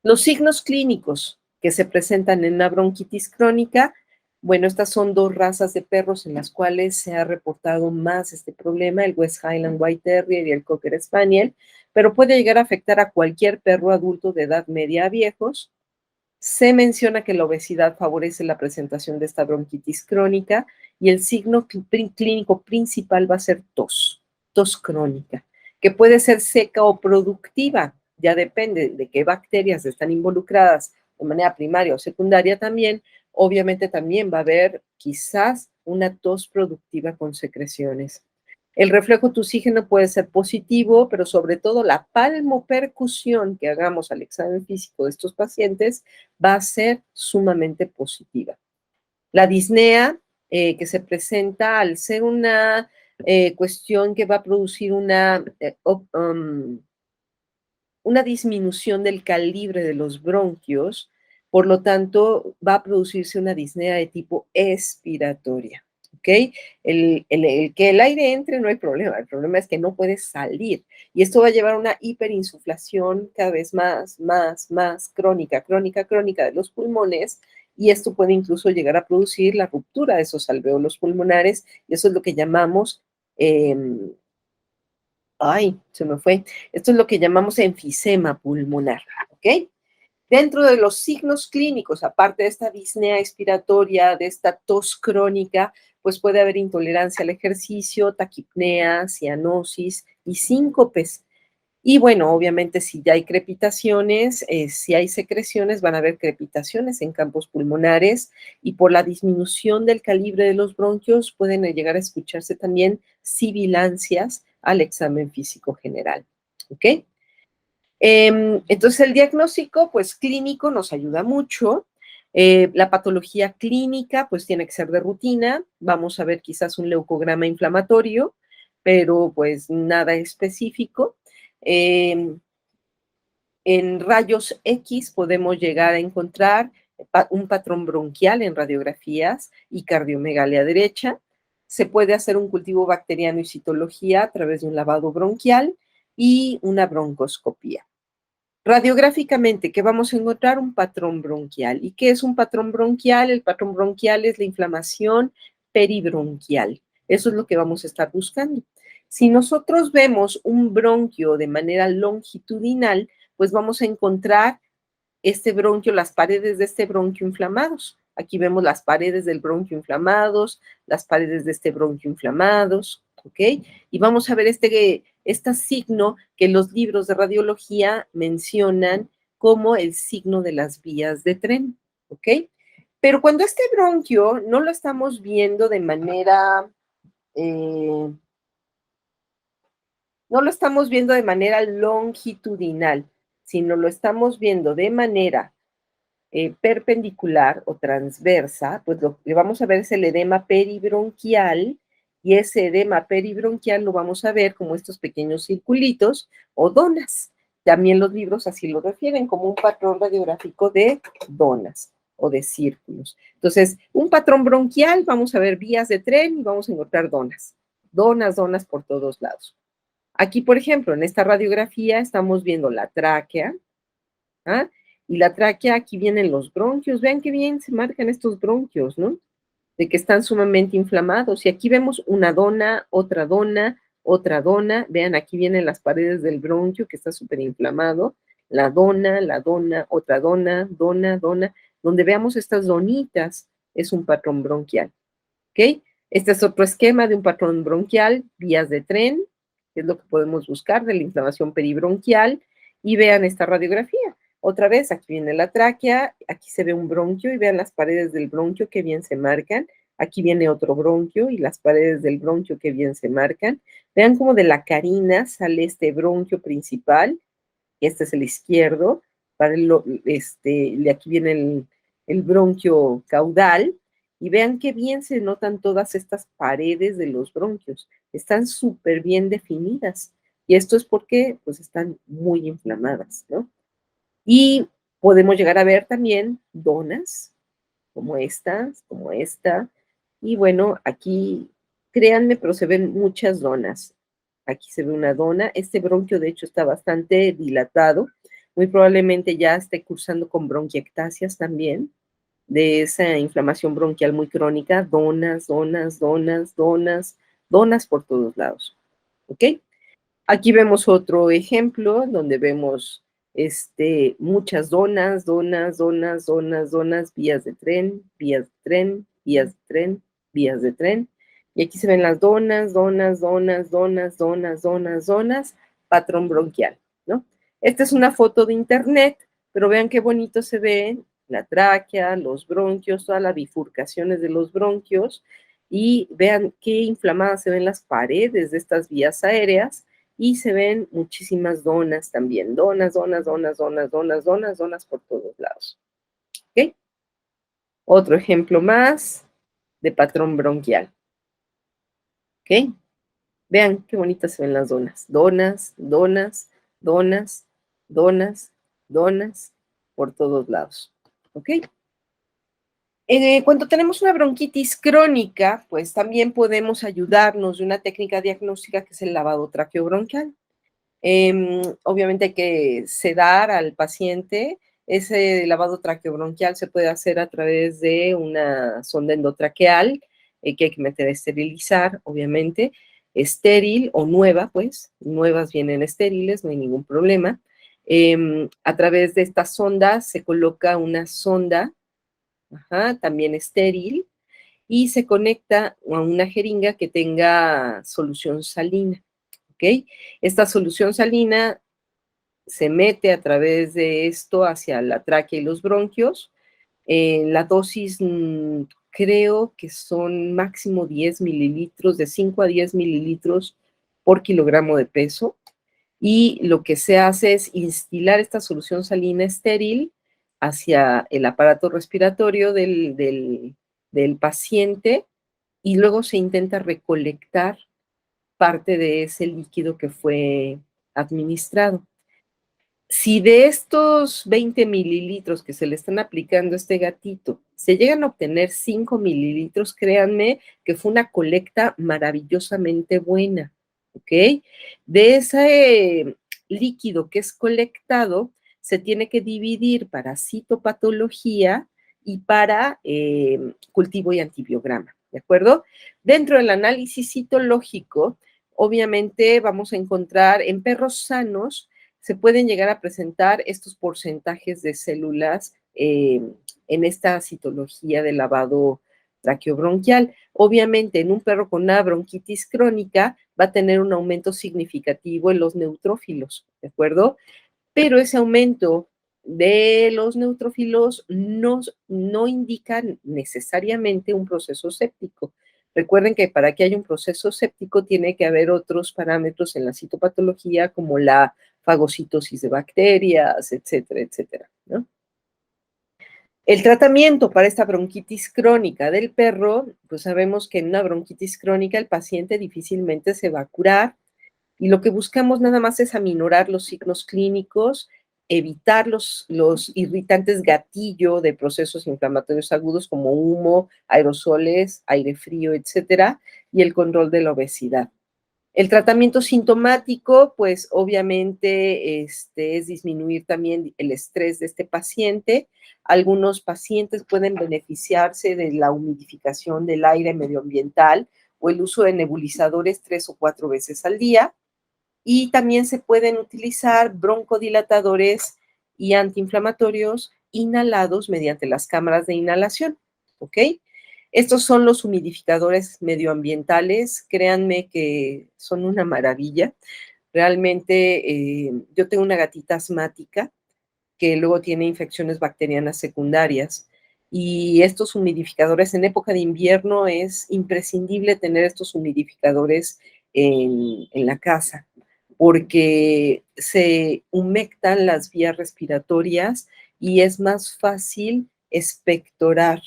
Los signos clínicos que se presentan en la bronquitis crónica, bueno, estas son dos razas de perros en las cuales se ha reportado más este problema, el West Highland White Terrier y el Cocker Spaniel, pero puede llegar a afectar a cualquier perro adulto de edad media a viejos. Se menciona que la obesidad favorece la presentación de esta bronquitis crónica, y el signo clínico principal va a ser tos crónica, que puede ser seca o productiva, ya depende de qué bacterias están involucradas de manera primaria o secundaria también. Obviamente también va a haber quizás una tos productiva con secreciones. El reflejo tusígeno puede ser positivo, pero sobre todo la palmopercusión que hagamos al examen físico de estos pacientes va a ser sumamente positiva. La disnea que se presenta al ser una cuestión que va a producir una disminución del calibre de los bronquios, por lo tanto va a producirse una disnea de tipo expiratoria. ¿Ok? El que el aire entre no hay problema, el problema es que no puede salir y esto va a llevar a una hiperinsuflación cada vez más crónica, crónica, crónica de los pulmones y esto puede incluso llegar a producir la ruptura de esos alvéolos pulmonares y eso es lo que llamamos ay, se me fue. Esto es lo que llamamos enfisema pulmonar, ¿ok? Dentro de los signos clínicos, aparte de esta disnea expiratoria, de esta tos crónica, pues puede haber intolerancia al ejercicio, taquipnea, cianosis y síncopes. Y bueno, obviamente si ya hay crepitaciones, si hay secreciones, van a haber crepitaciones en campos pulmonares y por la disminución del calibre de los bronquios pueden llegar a escucharse también sibilancias al examen físico general. ¿Ok? Entonces el diagnóstico, pues clínico nos ayuda mucho. La patología clínica, pues tiene que ser de rutina. Vamos a ver quizás un leucograma inflamatorio, pero pues nada específico. Eh, en rayos X podemos llegar a encontrar un patrón bronquial en radiografías y cardiomegalia derecha. Se puede hacer un cultivo bacteriano y citología a través de un lavado bronquial y una broncoscopía. Radiográficamente, ¿qué vamos a encontrar? Un patrón bronquial. ¿Y qué es un patrón bronquial? El patrón bronquial es la inflamación peribronquial. Eso es lo que vamos a estar buscando. Si nosotros vemos un bronquio de manera longitudinal, pues vamos a encontrar este bronquio, las paredes de este bronquio inflamados. Aquí vemos las paredes del bronquio inflamados, las paredes de este bronquio inflamados, ¿ok? Y vamos a ver este signo que los libros de radiología mencionan como el signo de las vías de tren, ¿ok? Pero cuando este bronquio no lo estamos viendo de manera, eh, no lo estamos viendo de manera longitudinal, sino lo estamos viendo de manera perpendicular o transversa, pues lo que vamos a ver es el edema peribronquial y ese edema peribronquial lo vamos a ver como estos pequeños circulitos o donas. También los libros así lo refieren como un patrón radiográfico de donas o de círculos. Entonces, un patrón bronquial, vamos a ver vías de tren y vamos a encontrar donas. Donas, donas por todos lados. Aquí, por ejemplo, en esta radiografía estamos viendo la tráquea, ¿ah? Y la tráquea, aquí vienen los bronquios. Vean qué bien se marcan estos bronquios, ¿no? De que están sumamente inflamados. Y aquí vemos una dona, otra dona, otra dona. Vean, aquí vienen las paredes del bronquio que está súper inflamado. La dona, otra dona, dona, dona. Donde veamos estas donitas es un patrón bronquial. ¿Ok? Este es otro esquema de un patrón bronquial, vías de tren, que es lo que podemos buscar de la inflamación peribronquial. Y vean esta radiografía. Otra vez, aquí viene la tráquea, aquí se ve un bronquio y vean las paredes del bronquio que bien se marcan. Aquí viene otro bronquio y las paredes del bronquio que bien se marcan. Vean cómo de la carina sale este bronquio principal, este es el izquierdo, aquí viene el bronquio caudal, y vean qué bien se notan todas estas paredes de los bronquios. Están súper bien definidas. Y esto es porque pues están muy inflamadas, ¿no? Y podemos llegar a ver también donas, como esta. Y bueno, aquí, créanme, pero se ven muchas donas. Aquí se ve una dona. Este bronquio, de hecho, está bastante dilatado. Muy probablemente ya esté cursando con bronquiectasias también, de esa inflamación bronquial muy crónica. Donas, donas, donas, donas, donas por todos lados. ¿Ok? Aquí vemos otro ejemplo donde vemos muchas donas, donas, donas, donas, donas, vías de tren, vías de tren, vías de tren, vías de tren. Y aquí se ven las donas, donas, donas, donas, donas, donas, donas, patrón bronquial, ¿no? Esta es una foto de internet, pero vean qué bonito se ve la tráquea, los bronquios, todas las bifurcaciones de los bronquios. y vean qué inflamadas se ven las paredes de estas vías aéreas y se ven muchísimas donas también, donas, donas, donas, donas, donas, donas, donas por todos lados. ¿Ok? Otro ejemplo más de patrón bronquial. ¿Ok? Vean qué bonitas se ven las donas. Donas, donas, donas, donas, donas por todos lados. ¿Ok? Cuando tenemos una bronquitis crónica, pues también podemos ayudarnos de una técnica diagnóstica que es el lavado traqueobronquial. Obviamente hay que sedar al paciente. Ese lavado traqueobronquial se puede hacer a través de una sonda endotraqueal que hay que meter a esterilizar, obviamente, estéril o nueva, pues, nuevas vienen estériles, no hay ningún problema. A través de esta sonda se coloca una sonda, también estéril, y se conecta a una jeringa que tenga solución salina. ¿Ok? Esta solución salina se mete a través de esto hacia la tráquea y los bronquios. La dosis creo que son máximo 10 mililitros, de 5 a 10 mililitros por kilogramo de peso. Y lo que se hace es instilar esta solución salina estéril hacia el aparato respiratorio del paciente y luego se intenta recolectar parte de ese líquido que fue administrado. Si de estos 20 mililitros que se le están aplicando a este gatito, se llegan a obtener 5 mililitros, créanme que fue una colecta maravillosamente buena, ¿ok? De ese líquido que es colectado, se tiene que dividir para citopatología y para cultivo y antibiograma, ¿de acuerdo? Dentro del análisis citológico, obviamente vamos a encontrar en perros sanos, se pueden llegar a presentar estos porcentajes de células en esta citología de lavado traqueobronquial. Obviamente, en un perro con una bronquitis crónica va a tener un aumento significativo en los neutrófilos, ¿de acuerdo? Pero ese aumento de los neutrófilos no indica necesariamente un proceso séptico. Recuerden que para que haya un proceso séptico tiene que haber otros parámetros en la citopatología como la fagocitosis de bacterias, etcétera, etcétera, ¿no? El tratamiento para esta bronquitis crónica del perro, pues sabemos que en una bronquitis crónica el paciente difícilmente se va a curar y lo que buscamos nada más es aminorar los signos clínicos, evitar los irritantes gatillo de procesos inflamatorios agudos como humo, aerosoles, aire frío, etcétera, y el control de la obesidad. El tratamiento sintomático, pues obviamente es disminuir también el estrés de este paciente. Algunos pacientes pueden beneficiarse de la humidificación del aire medioambiental o el uso de nebulizadores 3 o 4 veces al día. Y también se pueden utilizar broncodilatadores y antiinflamatorios inhalados mediante las cámaras de inhalación, ¿ok? Estos son los humidificadores medioambientales, créanme que son una maravilla. Realmente yo tengo una gatita asmática que luego tiene infecciones bacterianas secundarias y estos humidificadores en época de invierno es imprescindible tener estos humidificadores en la casa porque se humectan las vías respiratorias y es más fácil expectorar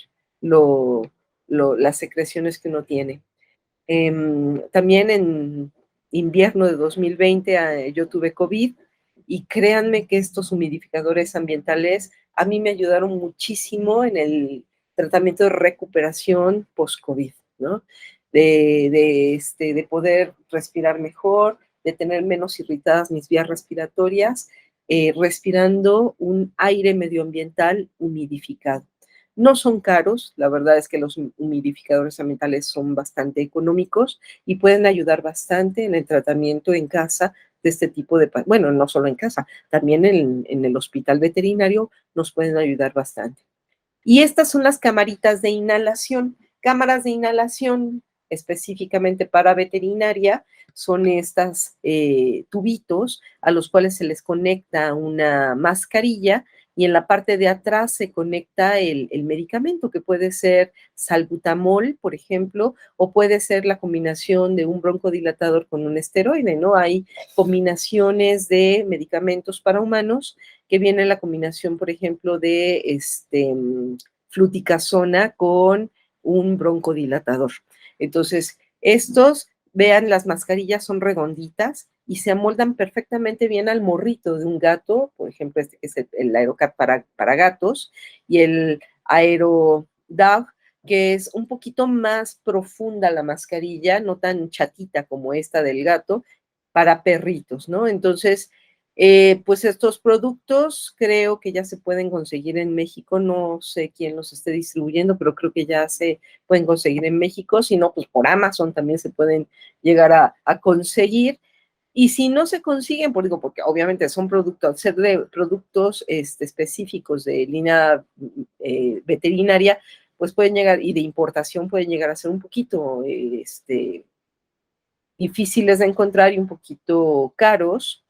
las secreciones que uno tiene. También en invierno de 2020 yo tuve COVID y créanme que estos humidificadores ambientales a mí me ayudaron muchísimo en el tratamiento de recuperación post-COVID, ¿no? De poder respirar mejor, de tener menos irritadas mis vías respiratorias, respirando un aire medioambiental humidificado. No son caros, la verdad es que los humidificadores ambientales son bastante económicos y pueden ayudar bastante en el tratamiento en casa de este tipo de, bueno, no solo en casa, también en el hospital veterinario nos pueden ayudar bastante. Y estas son las camaritas de inhalación. Cámaras de inhalación específicamente para veterinaria son estas tubitos a los cuales se les conecta una mascarilla y en la parte de atrás se conecta el medicamento, que puede ser salbutamol, por ejemplo, o puede ser la combinación de un broncodilatador con un esteroide, ¿no? Hay combinaciones de medicamentos para humanos que viene la combinación, por ejemplo, de fluticasona con un broncodilatador. Entonces, estos, vean, las mascarillas son redonditas y se amoldan perfectamente bien al morrito de un gato, por ejemplo, este que es el Aerocat para gatos, y el Aerodog, que es un poquito más profunda la mascarilla, no tan chatita como esta del gato, para perritos, ¿no? Entonces, pues estos productos creo que ya se pueden conseguir en México, no sé quién los esté distribuyendo, pero creo que ya se pueden conseguir en México, si no, pues por Amazon también se pueden llegar a conseguir. Y si no se consiguen, pues digo, porque obviamente son productos, al ser de productos específicos de línea veterinaria, pues pueden llegar, y de importación pueden llegar a ser un poquito difíciles de encontrar y un poquito caros,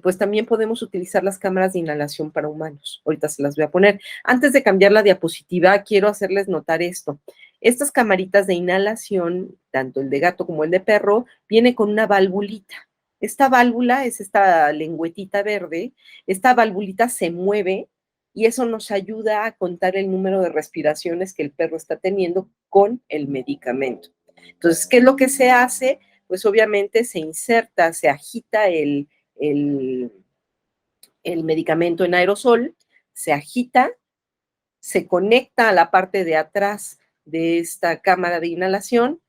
pues también podemos utilizar las cámaras de inhalación para humanos. Ahorita se las voy a poner. Antes de cambiar la diapositiva, quiero hacerles notar esto. Estas camaritas de inhalación, tanto el de gato como el de perro, viene con una valvulita. Esta válvula es esta lengüetita verde. Esta valvulita se mueve y eso nos ayuda a contar el número de respiraciones que el perro está teniendo con el medicamento. Entonces, ¿qué es lo que se hace? Pues obviamente se inserta, se agita el, el medicamento en aerosol, se agita, se conecta a la parte de atrás de esta cámara de inhalación,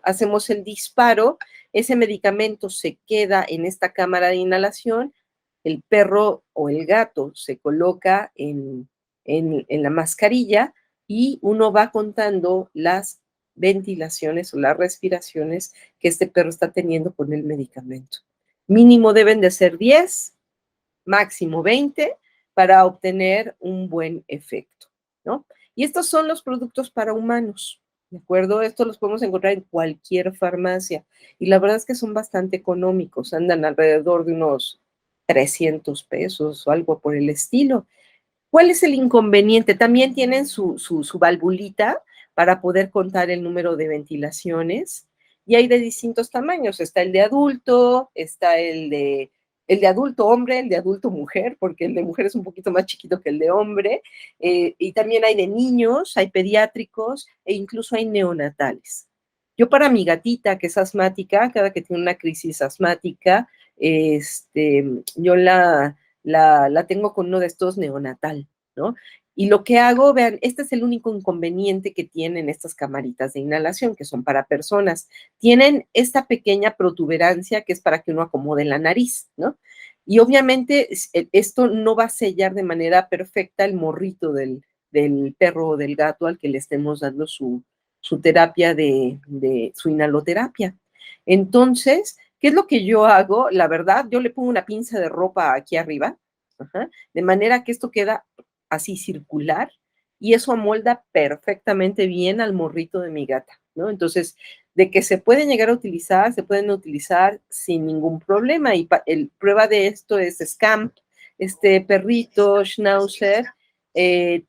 hacemos el disparo, ese medicamento se queda en esta cámara de inhalación, el perro o el gato se coloca en la mascarilla y uno va contando las ventilaciones o las respiraciones que este perro está teniendo con el medicamento. Mínimo deben de ser 10, máximo 20 para obtener un buen efecto, ¿no? Y estos son los productos para humanos, ¿de acuerdo? Estos los podemos encontrar en cualquier farmacia y la verdad es que son bastante económicos, andan alrededor de unos 300 pesos o algo por el estilo. ¿Cuál es el inconveniente? También tienen su valvulita para poder contar el número de ventilaciones y hay de distintos tamaños. Está el de adulto, está el de adulto hombre, el de adulto mujer, porque el de mujer es un poquito más chiquito que el de hombre, y también hay de niños, hay pediátricos e incluso hay neonatales. Yo para mi gatita, que es asmática, cada que tiene una crisis asmática, yo la tengo con uno de estos neonatal, ¿no? Y lo que hago, vean, este es el único inconveniente que tienen estas camaritas de inhalación, que son para personas. Tienen esta pequeña protuberancia que es para que uno acomode la nariz, ¿no? Y obviamente esto no va a sellar de manera perfecta el morrito del perro o del gato al que le estemos dando su terapia de su inhaloterapia. Entonces, ¿qué es lo que yo hago? La verdad, yo le pongo una pinza de ropa aquí arriba, ajá, de manera que esto queda así circular y eso amolda perfectamente bien al morrito de mi gata, ¿no? Entonces, de que se pueden llegar a utilizar, se pueden utilizar sin ningún problema y prueba de esto es Scamp, este perrito Schnauzer,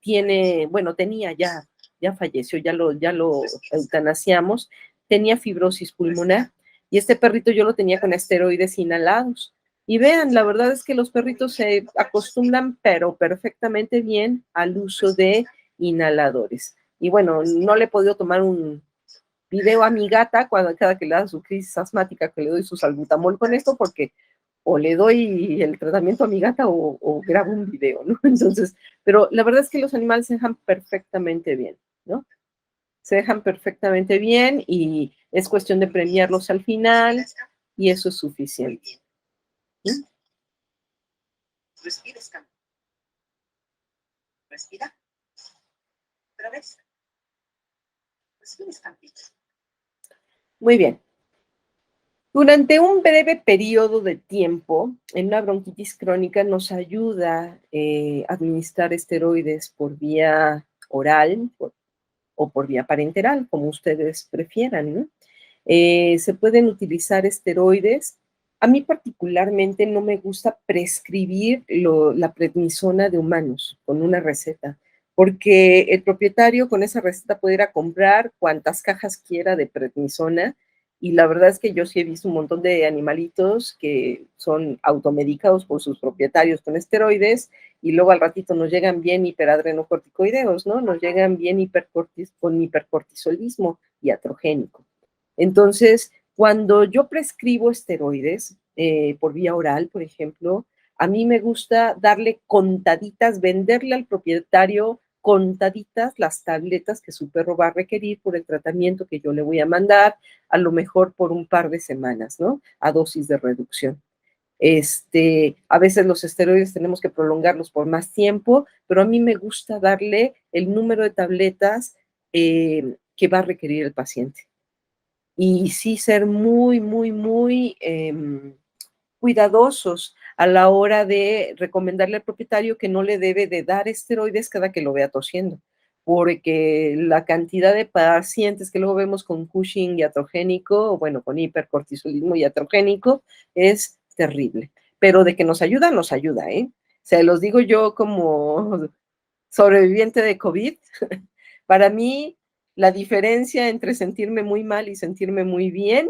tiene, bueno, tenía ya falleció, ya lo eutanasiamos, tenía fibrosis pulmonar y este perrito yo lo tenía con esteroides inhalados. Y vean, la verdad es que los perritos se acostumbran, pero perfectamente bien al uso de inhaladores. Y bueno, no le he podido tomar un video a mi gata cada que le da su crisis asmática, que le doy su salbutamol con esto, porque o le doy el tratamiento a mi gata o grabo un video, ¿no? Entonces, pero la verdad es que los animales se dejan perfectamente bien, ¿no? Se dejan perfectamente bien y es cuestión de premiarlos al final y eso es suficiente. ¿Sí? Respira, respira, otra vez, respira, escampito. Muy bien. Durante un breve periodo de tiempo, en una bronquitis crónica nos ayuda a administrar esteroides por vía oral o por vía parenteral, como ustedes prefieran, ¿no? Se pueden utilizar esteroides A mí particularmente no me gusta prescribir la prednisona de humanos con una receta, porque el propietario con esa receta puede ir a comprar cuantas cajas quiera de prednisona y la verdad es que yo sí he visto un montón de animalitos que son automedicados por sus propietarios con esteroides y luego al ratito nos llegan bien hiperadrenocorticoideos, ¿no? Nos llegan bien con hipercortisolismo iatrogénico. Entonces, cuando yo prescribo esteroides por vía oral, por ejemplo, a mí me gusta darle contaditas, venderle al propietario contaditas las tabletas que su perro va a requerir por el tratamiento que yo le voy a mandar, a lo mejor por un par de semanas, ¿no? A dosis de reducción. A veces los esteroides tenemos que prolongarlos por más tiempo, pero a mí me gusta darle el número de tabletas que va a requerir el paciente y sí ser muy, muy, muy cuidadosos a la hora de recomendarle al propietario que no le debe de dar esteroides cada que lo vea tosiendo, porque la cantidad de pacientes que luego vemos con Cushing iatrogénico, o bueno, con hipercortisolismo iatrogénico, es terrible. Pero de que nos ayuda, ¿eh? Se los digo yo como sobreviviente de COVID. Para mí, la diferencia entre sentirme muy mal y sentirme muy bien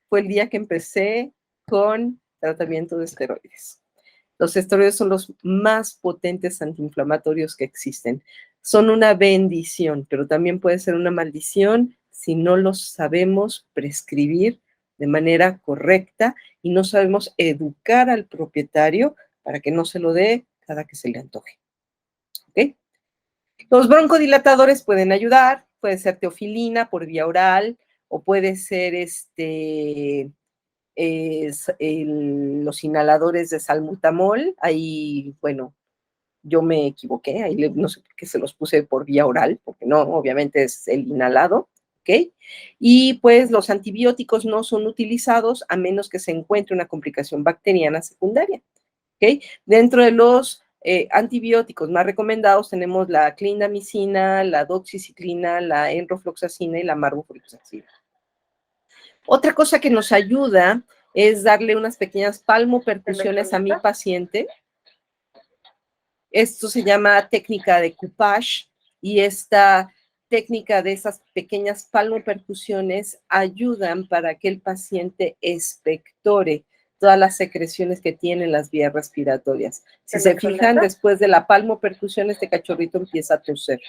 fue el día que empecé con tratamiento de esteroides. Los esteroides son los más potentes antiinflamatorios que existen. Son una bendición, pero también puede ser una maldición si no los sabemos prescribir de manera correcta y no sabemos educar al propietario para que no se lo dé cada que se le antoje. ¿Ok? Los broncodilatadores pueden ayudar, puede ser teofilina por vía oral o puede ser los inhaladores de salbutamol. Ahí, bueno, yo me equivoqué, ahí no sé por qué se los puse por vía oral, porque no, obviamente es el inhalado, ¿ok? Y pues los antibióticos no son utilizados a menos que se encuentre una complicación bacteriana secundaria, ¿ok? Dentro de los antibióticos más recomendados tenemos la clindamicina, la doxiciclina, la enrofloxacina y la marbofloxacina. Otra cosa que nos ayuda es darle unas pequeñas palmopercusiones a mi paciente. Esto se llama técnica de coupage y esta técnica de esas pequeñas palmopercusiones ayudan para que el paciente expectore todas las secreciones que tienen las vías respiratorias. Si se fijan, después de la palmopercusión, este cachorrito empieza a toser.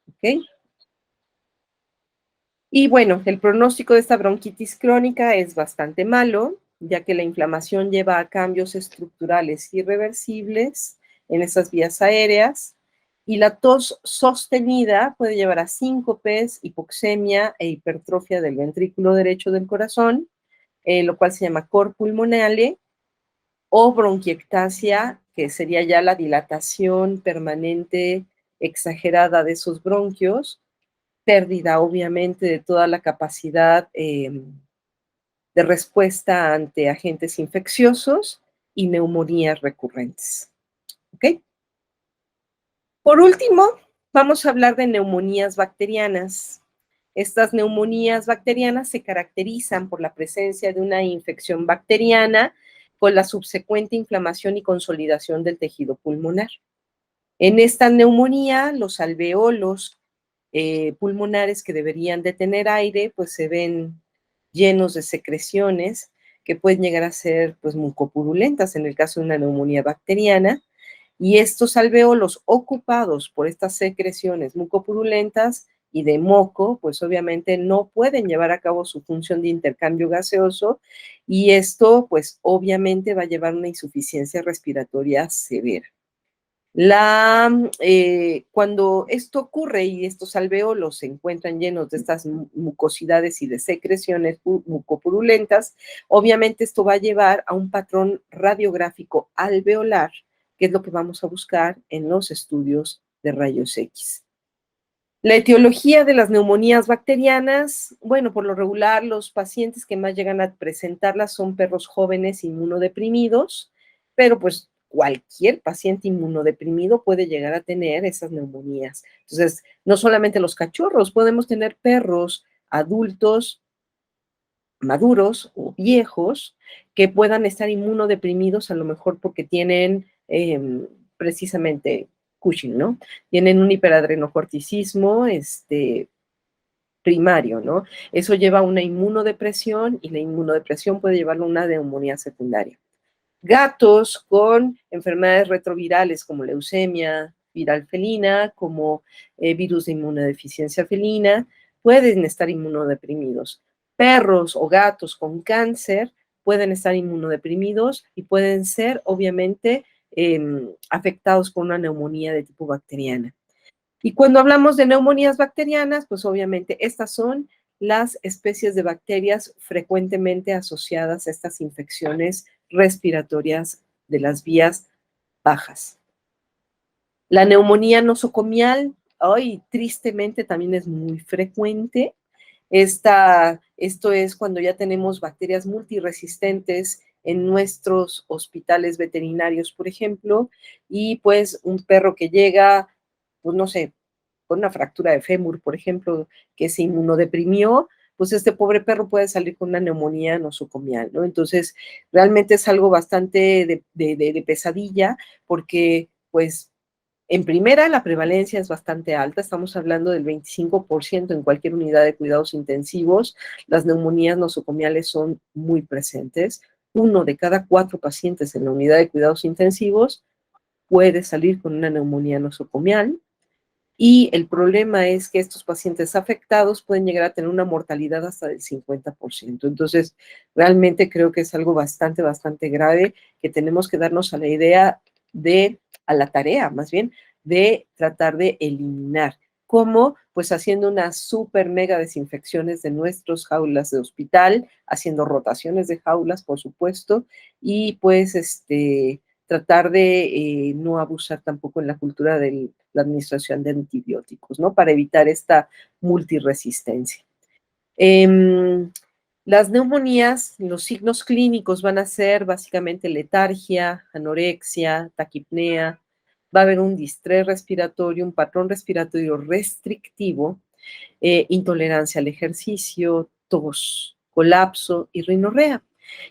¿Ok? Y bueno, el pronóstico de esta bronquitis crónica es bastante malo, ya que la inflamación lleva a cambios estructurales irreversibles en esas vías aéreas y la tos sostenida puede llevar a síncopes, hipoxemia e hipertrofia del ventrículo derecho del corazón, lo cual se llama cor pulmonale, o bronquiectasia, que sería ya la dilatación permanente exagerada de esos bronquios, pérdida obviamente de toda la capacidad de respuesta ante agentes infecciosos y neumonías recurrentes. ¿Ok? Por último, vamos a hablar de neumonías bacterianas. Estas neumonías bacterianas se caracterizan por la presencia de una infección bacteriana con la subsecuente inflamación y consolidación del tejido pulmonar. En esta neumonía, los alveolos pulmonares que deberían de tener aire, pues se ven llenos de secreciones que pueden llegar a ser pues mucopurulentas en el caso de una neumonía bacteriana, y estos alveolos ocupados por estas secreciones mucopurulentas y de moco, pues obviamente no pueden llevar a cabo su función de intercambio gaseoso y esto pues obviamente va a llevar a una insuficiencia respiratoria severa. Cuando esto ocurre y estos alveolos se encuentran llenos de estas mucosidades y de secreciones mucopurulentas, obviamente esto va a llevar a un patrón radiográfico alveolar, que es lo que vamos a buscar en los estudios de rayos X. La etiología de las neumonías bacterianas, bueno, por lo regular los pacientes que más llegan a presentarlas son perros jóvenes inmunodeprimidos, pero pues cualquier paciente inmunodeprimido puede llegar a tener esas neumonías. Entonces, no solamente los cachorros, podemos tener perros adultos maduros o viejos que puedan estar inmunodeprimidos, a lo mejor porque tienen precisamente Cushing, ¿no? Tienen un hiperadrenocorticismo primario, ¿no? Eso lleva a una inmunodepresión y la inmunodepresión puede llevarlo a una neumonía secundaria. Gatos con enfermedades retrovirales como leucemia viral felina, como virus de inmunodeficiencia felina, pueden estar inmunodeprimidos. Perros o gatos con cáncer pueden estar inmunodeprimidos y pueden ser, obviamente, afectados por una neumonía de tipo bacteriana. Y cuando hablamos de neumonías bacterianas, pues obviamente estas son las especies de bacterias frecuentemente asociadas a estas infecciones respiratorias de las vías bajas. La neumonía nosocomial, hoy tristemente también es muy frecuente. Esto es cuando ya tenemos bacterias multiresistentes en nuestros hospitales veterinarios, por ejemplo, y pues un perro que llega, pues no sé, con una fractura de fémur, por ejemplo, que se inmunodeprimió, pues este pobre perro puede salir con una neumonía nosocomial, ¿no? Entonces, realmente es algo bastante de pesadilla, porque, pues, en primera, la prevalencia es bastante alta, estamos hablando del 25% en cualquier unidad de cuidados intensivos. Las neumonías nosocomiales son muy presentes. 1 de cada 4 pacientes en la unidad de cuidados intensivos puede salir con una neumonía nosocomial. Y el problema es que estos pacientes afectados pueden llegar a tener una mortalidad hasta del 50%. Entonces, realmente creo que es algo bastante, bastante grave que tenemos que darnos a la idea a la tarea más bien, de tratar de eliminar. ¿Cómo? Pues haciendo unas super mega desinfecciones de nuestras jaulas de hospital, haciendo rotaciones de jaulas, por supuesto, y pues tratar de no abusar tampoco en la cultura de la administración de antibióticos, ¿no? Para evitar esta multiresistencia. Las neumonías, los signos clínicos van a ser básicamente letargia, anorexia, taquipnea, va a haber un distrés respiratorio, un patrón respiratorio restrictivo, intolerancia al ejercicio, tos, colapso y rinorrea.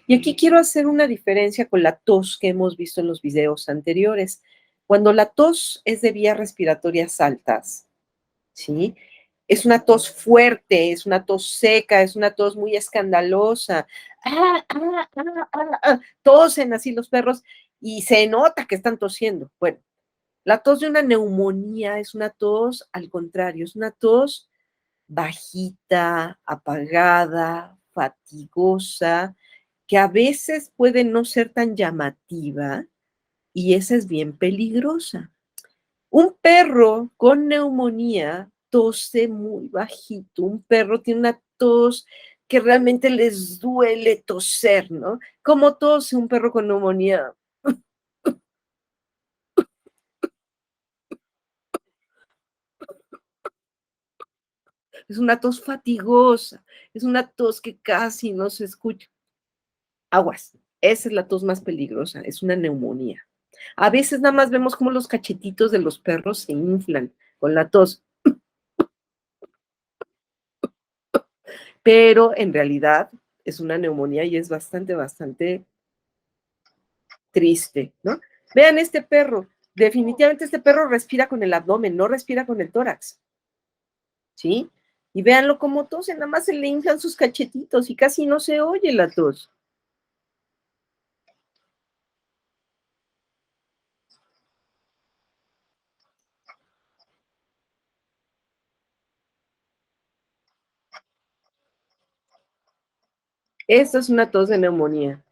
Y aquí quiero hacer una diferencia con la tos que hemos visto en los videos anteriores. Cuando la tos es de vías respiratorias altas, ¿sí? Es una tos fuerte, es una tos seca, es una tos muy escandalosa. Tosen así los perros y se nota que están tosiendo. Bueno, la tos de una neumonía es una tos, al contrario, es una tos bajita, apagada, fatigosa, que a veces puede no ser tan llamativa y esa es bien peligrosa. Un perro con neumonía tose muy bajito, un perro tiene una tos que realmente les duele toser, ¿no? ¿Cómo tose un perro con neumonía? Es una tos fatigosa, es una tos que casi no se escucha. Aguas, esa es la tos más peligrosa, es una neumonía. A veces nada más vemos cómo los cachetitos de los perros se inflan con la tos, pero en realidad es una neumonía y es bastante, bastante triste, ¿no? Vean este perro, definitivamente este perro respira con el abdomen, no respira con el tórax, ¿sí? Y véanlo como tose, nada más se le inflan sus cachetitos y casi no se oye la tos. Esto es una tos de neumonía.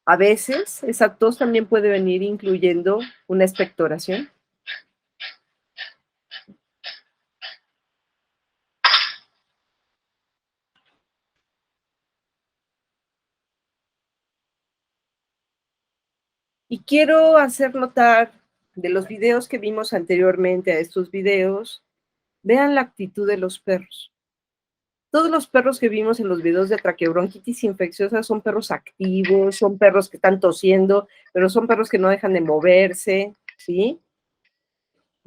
A veces esa tos también puede venir incluyendo una expectoración. Y quiero hacer notar de los videos que vimos anteriormente a estos videos, vean la actitud de los perros. Todos los perros que vimos en los videos de traqueobronquitis infecciosa son perros activos, son perros que están tosiendo, pero son perros que no dejan de moverse, ¿sí?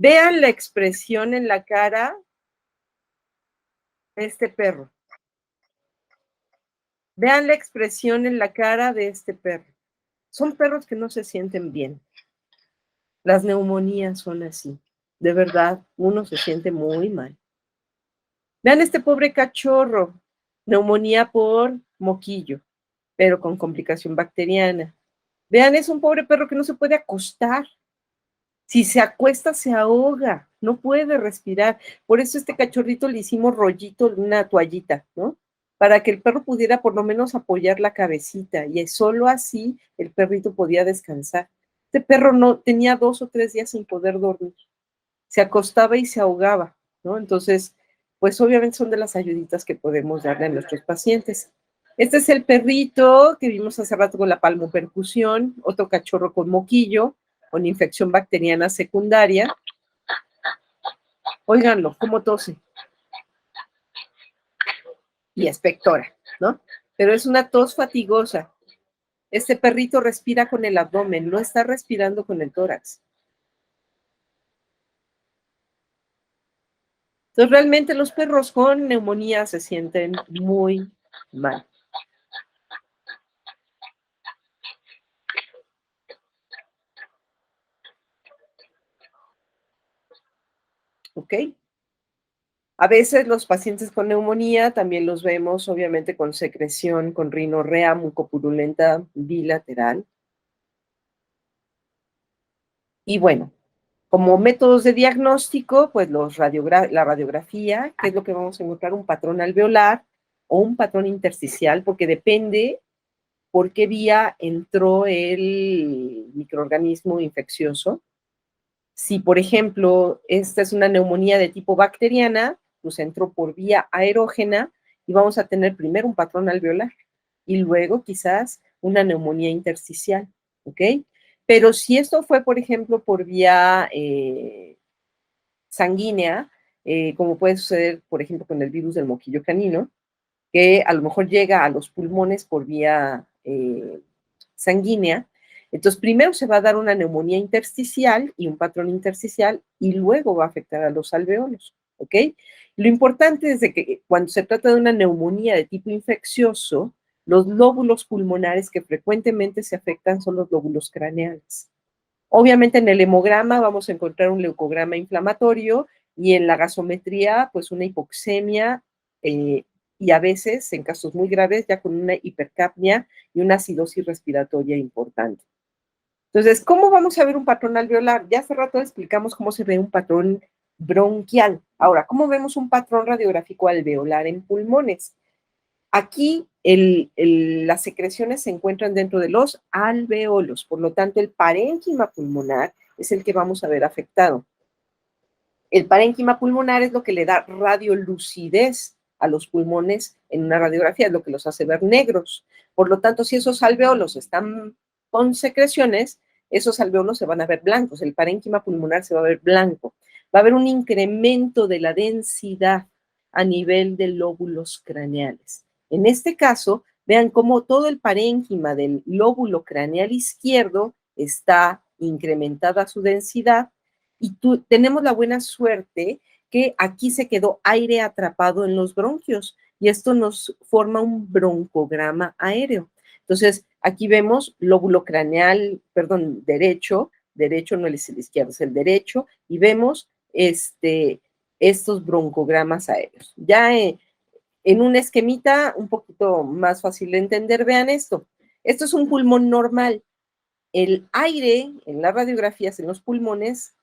Vean la expresión en la cara de este perro. Vean la expresión en la cara de este perro. Son perros que no se sienten bien. Las neumonías son así. De verdad, uno se siente muy mal. Vean este pobre cachorro. Neumonía por moquillo, pero con complicación bacteriana. Vean, es un pobre perro que no se puede acostar. Si se acuesta, se ahoga, no puede respirar. Por eso este cachorrito le hicimos rollito, una toallita, ¿no? Para que el perro pudiera por lo menos apoyar la cabecita y solo así el perrito podía descansar. Este perro no tenía 2 o 3 días sin poder dormir. Se acostaba y se ahogaba, ¿no? Entonces, pues obviamente son de las ayuditas que podemos darle a nuestros pacientes. Este es el perrito que vimos hace rato con la palmopercusión, otro cachorro con moquillo, con infección bacteriana secundaria. Óiganlo, cómo tose. Y expectora, ¿no? Pero es una tos fatigosa. Este perrito respira con el abdomen, no está respirando con el tórax. Entonces, realmente los perros con neumonía se sienten muy mal. ¿Ok? A veces los pacientes con neumonía también los vemos, obviamente, con secreción, con rinorrea mucopurulenta bilateral. Y bueno, como métodos de diagnóstico, pues la radiografía, que es lo que vamos a encontrar, un patrón alveolar o un patrón intersticial, porque depende por qué vía entró el microorganismo infeccioso. Si, por ejemplo, esta es una neumonía de tipo bacteriana, pues entró por vía aerógena y vamos a tener primero un patrón alveolar y luego quizás una neumonía intersticial, ¿ok? Pero si esto fue, por ejemplo, por vía sanguínea, como puede suceder, por ejemplo, con el virus del moquillo canino, que a lo mejor llega a los pulmones por vía sanguínea. Entonces, primero se va a dar una neumonía intersticial y un patrón intersticial y luego va a afectar a los alveolos, ¿ok? Lo importante es de que cuando se trata de una neumonía de tipo infeccioso, los lóbulos pulmonares que frecuentemente se afectan son los lóbulos craneales. Obviamente en el hemograma vamos a encontrar un leucograma inflamatorio y en la gasometría, pues una hipoxemia y a veces, en casos muy graves, ya con una hipercapnia y una acidosis respiratoria importante. Entonces, ¿cómo vamos a ver un patrón alveolar? Ya hace rato explicamos cómo se ve un patrón bronquial. Ahora, ¿cómo vemos un patrón radiográfico alveolar en pulmones? Aquí las secreciones se encuentran dentro de los alveolos, por lo tanto el parénquima pulmonar es el que vamos a ver afectado. El parénquima pulmonar es lo que le da radiolucidez a los pulmones en una radiografía, es lo que los hace ver negros. Por lo tanto, si esos alveolos están con secreciones, esos alveolos se van a ver blancos, el parénquima pulmonar se va a ver blanco. Va a haber un incremento de la densidad a nivel de lóbulos craneales. En este caso, vean cómo todo el parénquima del lóbulo craneal izquierdo está incrementada su densidad y tenemos la buena suerte que aquí se quedó aire atrapado en los bronquios y esto nos forma un broncograma aéreo. Entonces, aquí vemos lóbulo craneal, perdón, derecho no es el izquierdo, es el derecho, y vemos estos broncogramas aéreos. Ya en un esquemita un poquito más fácil de entender, vean esto. Esto es un pulmón normal. El aire en las radiografías en los pulmones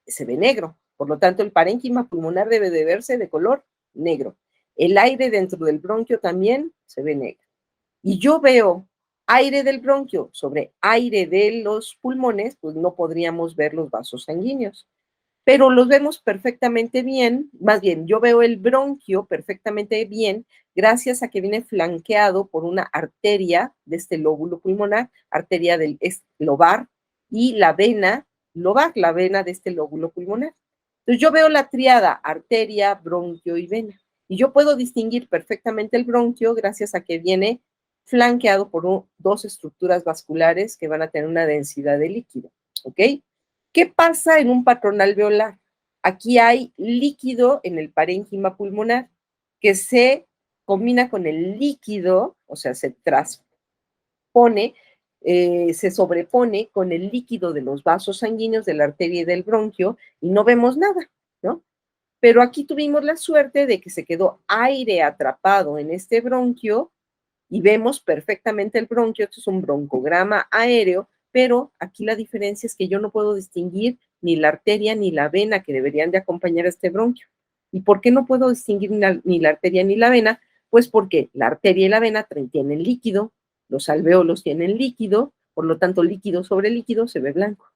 se ve negro. Por lo tanto, el parénquima pulmonar debe de verse de color negro. El aire dentro del bronquio también se ve negro. Y yo veo aire del bronquio sobre aire de los pulmones, pues no podríamos ver los vasos sanguíneos. Pero los vemos perfectamente bien, más bien, yo veo el bronquio perfectamente bien gracias a que viene flanqueado por una arteria de este lóbulo pulmonar, arteria del lobar, y la vena lobar, la vena de este lóbulo pulmonar. Entonces yo veo la triada arteria, bronquio y vena. Y yo puedo distinguir perfectamente el bronquio gracias a que viene flanqueado por dos estructuras vasculares que van a tener una densidad de líquido. ¿Ok? ¿Qué pasa en un patrón alveolar? Aquí hay líquido en el parénquima pulmonar que se combina con el líquido, o sea, se transpone, se sobrepone con el líquido de los vasos sanguíneos de la arteria y del bronquio y no vemos nada, ¿no? Pero aquí tuvimos la suerte de que se quedó aire atrapado en este bronquio y vemos perfectamente el bronquio. Esto es un broncograma aéreo, pero aquí la diferencia es que yo no puedo distinguir ni la arteria ni la vena que deberían de acompañar a este bronquio. ¿Y por qué no puedo distinguir ni la arteria ni la vena? Pues porque la arteria y la vena tienen líquido, los alvéolos tienen líquido, por lo tanto líquido sobre líquido se ve blanco.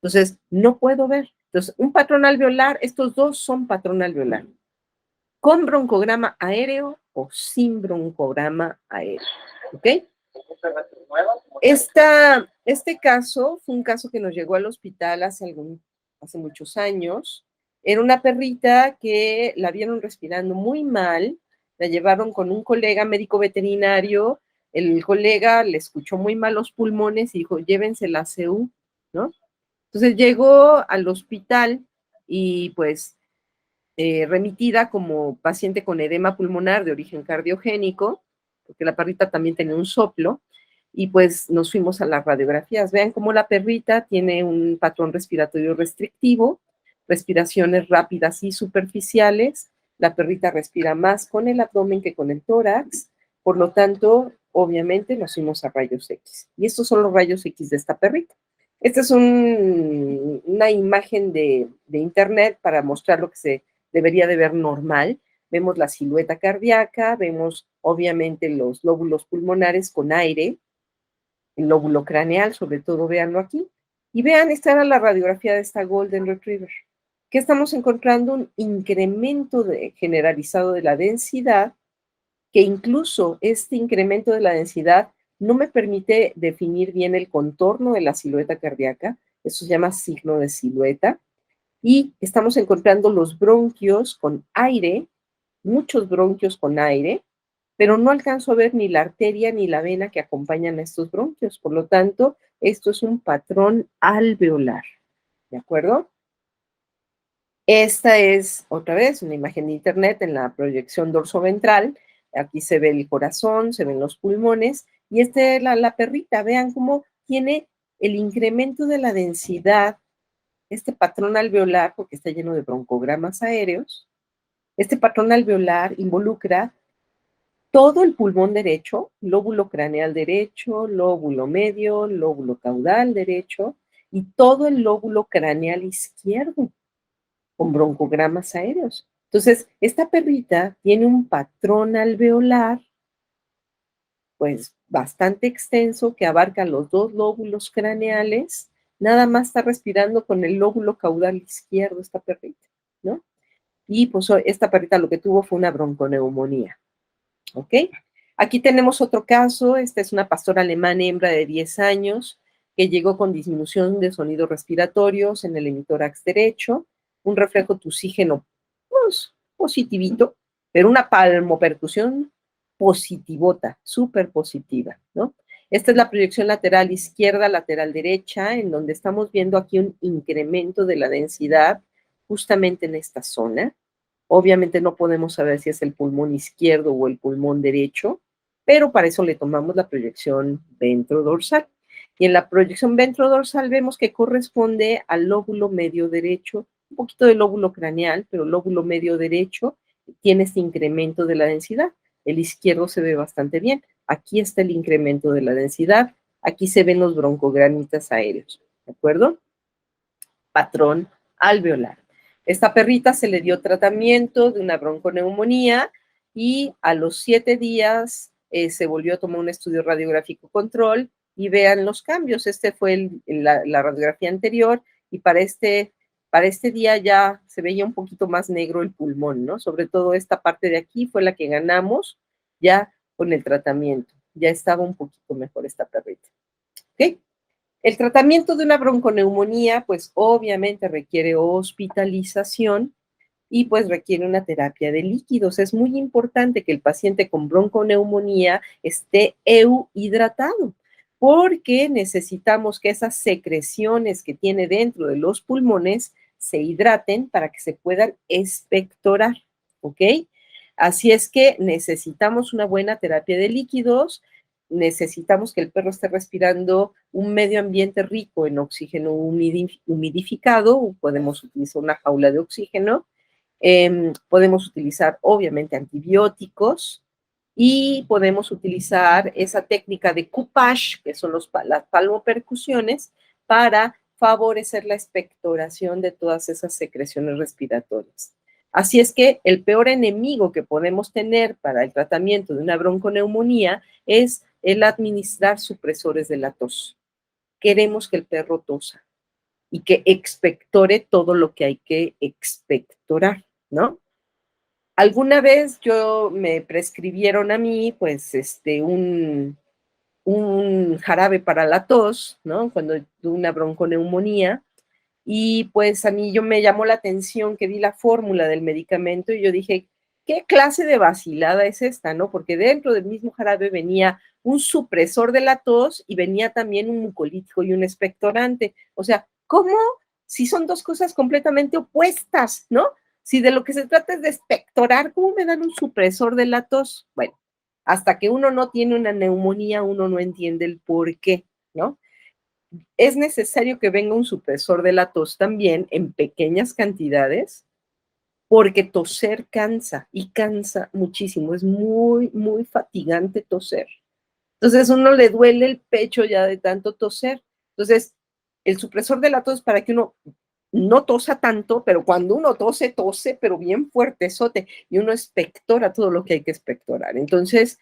Entonces, no puedo ver. Entonces, un patrón alveolar, estos dos son patrón alveolar. Con broncograma aéreo o sin broncograma aéreo. ¿Ok? Este caso fue un caso que nos llegó al hospital hace muchos años. Era una perrita que la vieron respirando muy mal, la llevaron con un colega médico veterinario, el colega le escuchó muy mal los pulmones y dijo, llévensela a CU, ¿no? Entonces llegó al hospital y pues remitida como paciente con edema pulmonar de origen cardiogénico, porque la perrita también tenía un soplo, y pues nos fuimos a las radiografías. Vean cómo la perrita tiene un patrón respiratorio restrictivo, respiraciones rápidas y superficiales. La perrita respira más con el abdomen que con el tórax, por lo tanto, obviamente nos fuimos a rayos X. Y estos son los rayos X de esta perrita. Esta es una imagen de internet para mostrar lo que se debería de ver normal. Vemos la silueta cardíaca, vemos obviamente los lóbulos pulmonares con aire, el lóbulo craneal, sobre todo, véanlo aquí. Y vean, esta era la radiografía de esta Golden Retriever. ¿Qué estamos encontrando? Un incremento generalizado de la densidad, que incluso este incremento de la densidad no me permite definir bien el contorno de la silueta cardíaca. Eso se llama signo de silueta. Y estamos encontrando los bronquios con aire, muchos bronquios con aire, pero no alcanzo a ver ni la arteria ni la vena que acompañan a estos bronquios. Por lo tanto, esto es un patrón alveolar. ¿De acuerdo? Esta es, otra vez, una imagen de internet en la proyección dorsoventral. Aquí se ve el corazón, se ven los pulmones, y esta es la perrita. Vean cómo tiene el incremento de la densidad, este patrón alveolar, porque está lleno de broncogramas aéreos. Este patrón alveolar involucra todo el pulmón derecho, lóbulo craneal derecho, lóbulo medio, lóbulo caudal derecho y todo el lóbulo craneal izquierdo con broncogramas aéreos. Entonces, esta perrita tiene un patrón alveolar, pues bastante extenso, que abarca los dos lóbulos craneales. Nada más está respirando con el lóbulo caudal izquierdo esta perrita, ¿no? Y pues esta perrita lo que tuvo fue una bronconeumonía, ¿ok? Aquí tenemos otro caso. Esta es una pastora alemana hembra de 10 años que llegó con disminución de sonidos respiratorios en el hemitórax derecho, un reflejo tusígeno pues, positivito, pero una palmopercusión positivota, súper positiva, ¿no? Esta es la proyección lateral izquierda, lateral derecha, en donde estamos viendo aquí un incremento de la densidad justamente en esta zona. Obviamente no podemos saber si es el pulmón izquierdo o el pulmón derecho, pero para eso le tomamos la proyección ventrodorsal. Y en la proyección ventrodorsal vemos que corresponde al lóbulo medio derecho, un poquito del lóbulo craneal, pero el lóbulo medio derecho tiene este incremento de la densidad. El izquierdo se ve bastante bien. Aquí está el incremento de la densidad. Aquí se ven los broncogranitas aéreos. ¿De acuerdo? Patrón alveolar. Esta perrita se le dio tratamiento de una bronconeumonía y a los 7 días se volvió a tomar un estudio radiográfico control y vean los cambios. Este fue la radiografía anterior y para este día ya se veía un poquito más negro el pulmón, ¿no? Sobre todo esta parte de aquí fue la que ganamos ya con el tratamiento. Ya estaba un poquito mejor esta perrita. ¿Ok? El tratamiento de una bronconeumonía, pues obviamente requiere hospitalización y pues requiere una terapia de líquidos. Es muy importante que el paciente con bronconeumonía esté hidratado, porque necesitamos que esas secreciones que tiene dentro de los pulmones se hidraten para que se puedan expectorar, ¿ok? Así es que necesitamos una buena terapia de líquidos, necesitamos que el perro esté respirando un medio ambiente rico en oxígeno humidificado, podemos utilizar una jaula de oxígeno, podemos utilizar obviamente antibióticos y podemos utilizar esa técnica de coupage, que son las palmopercusiones, para favorecer la expectoración de todas esas secreciones respiratorias. Así es que el peor enemigo que podemos tener para el tratamiento de una bronconeumonía es el administrar supresores de la tos. Queremos que el perro tosa y que expectore todo lo que hay que expectorar, ¿no? Alguna vez yo me prescribieron a mí, pues, un jarabe para la tos, ¿no? Cuando tuve una bronconeumonía, y pues a mí yo me llamó la atención que vi la fórmula del medicamento y yo dije, ¿qué clase de vacilada es esta, no? Porque dentro del mismo jarabe venía un supresor de la tos y venía también un mucolítico y un expectorante. O sea, ¿cómo? Si son dos cosas completamente opuestas, ¿no? Si de lo que se trata es de expectorar, ¿cómo me dan un supresor de la tos? Bueno, hasta que uno no tiene una neumonía, uno no entiende el por qué, ¿no? Es necesario que venga un supresor de la tos también en pequeñas cantidades, porque toser cansa y cansa muchísimo. Es muy, muy fatigante toser. Entonces, uno le duele el pecho ya de tanto toser. Entonces, el supresor de la tos para que uno no tosa tanto, pero cuando uno tose, tose, pero bien fuertezote, y uno expectora todo lo que hay que expectorar. Entonces,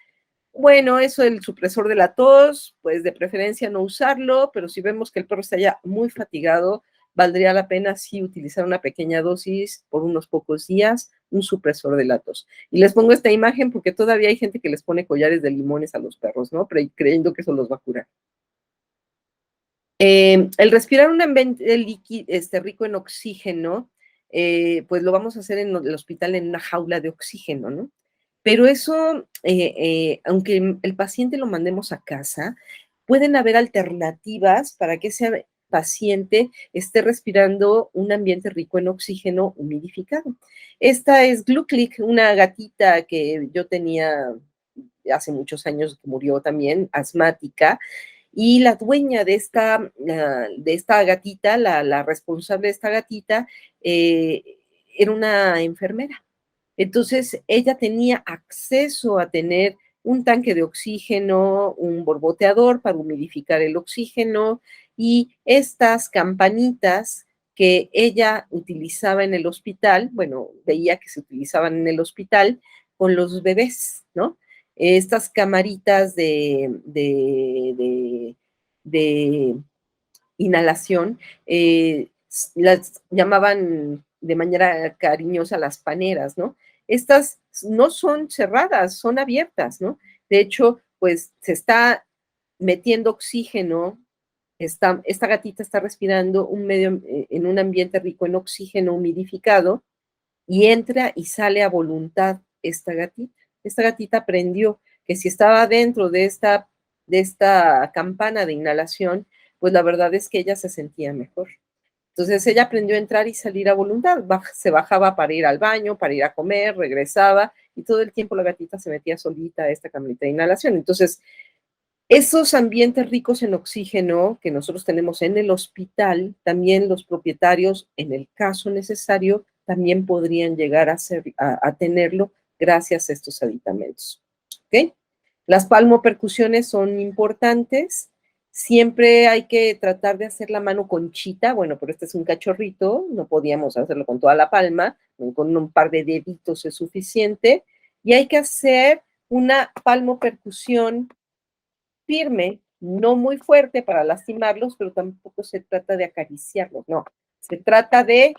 bueno, eso del supresor de la tos, pues de preferencia no usarlo, pero si vemos que el perro está ya muy fatigado, valdría la pena sí utilizar una pequeña dosis por unos pocos días, un supresor de la tos. Y les pongo esta imagen porque todavía hay gente que les pone collares de limones a los perros, ¿no? Creyendo que eso los va a curar. El respirar un ambiente líquido, rico en oxígeno, pues lo vamos a hacer en el hospital en una jaula de oxígeno, ¿no? Pero eso, aunque el paciente lo mandemos a casa, pueden haber alternativas para que ese paciente esté respirando un ambiente rico en oxígeno humidificado. Esta es Gluclick, una gatita que yo tenía hace muchos años, que murió también, asmática, y la dueña de esta gatita, la responsable de esta gatita, eh, era una enfermera. Entonces, ella tenía acceso a tener un tanque de oxígeno, un borboteador para humidificar el oxígeno y estas campanitas que ella utilizaba en el hospital, bueno, veía que se utilizaban en el hospital con los bebés, ¿no? Estas camaritas de inhalación, las llamaban de manera cariñosa las paneras, ¿no? Estas no son cerradas, son abiertas, ¿no? De hecho, pues se está metiendo oxígeno, esta gatita está respirando en un ambiente rico en oxígeno humidificado y entra y sale a voluntad esta gatita. Esta gatita aprendió que si estaba dentro de esta campana de inhalación, pues la verdad es que ella se sentía mejor. Entonces ella aprendió a entrar y salir a voluntad, se bajaba para ir al baño, para ir a comer, regresaba y todo el tiempo la gatita se metía solita a esta camarita de inhalación. Entonces, esos ambientes ricos en oxígeno que nosotros tenemos en el hospital, también los propietarios, en el caso necesario, también podrían llegar a tenerlo gracias a estos aditamentos. ¿Ok? Las palmopercusiones son importantes. Siempre hay que tratar de hacer la mano conchita. Bueno, pero este es un cachorrito, no podíamos hacerlo con toda la palma, con un par de deditos es suficiente. Y hay que hacer una palmopercusión firme, no muy fuerte para lastimarlos, pero tampoco se trata de acariciarlos, no. Se trata de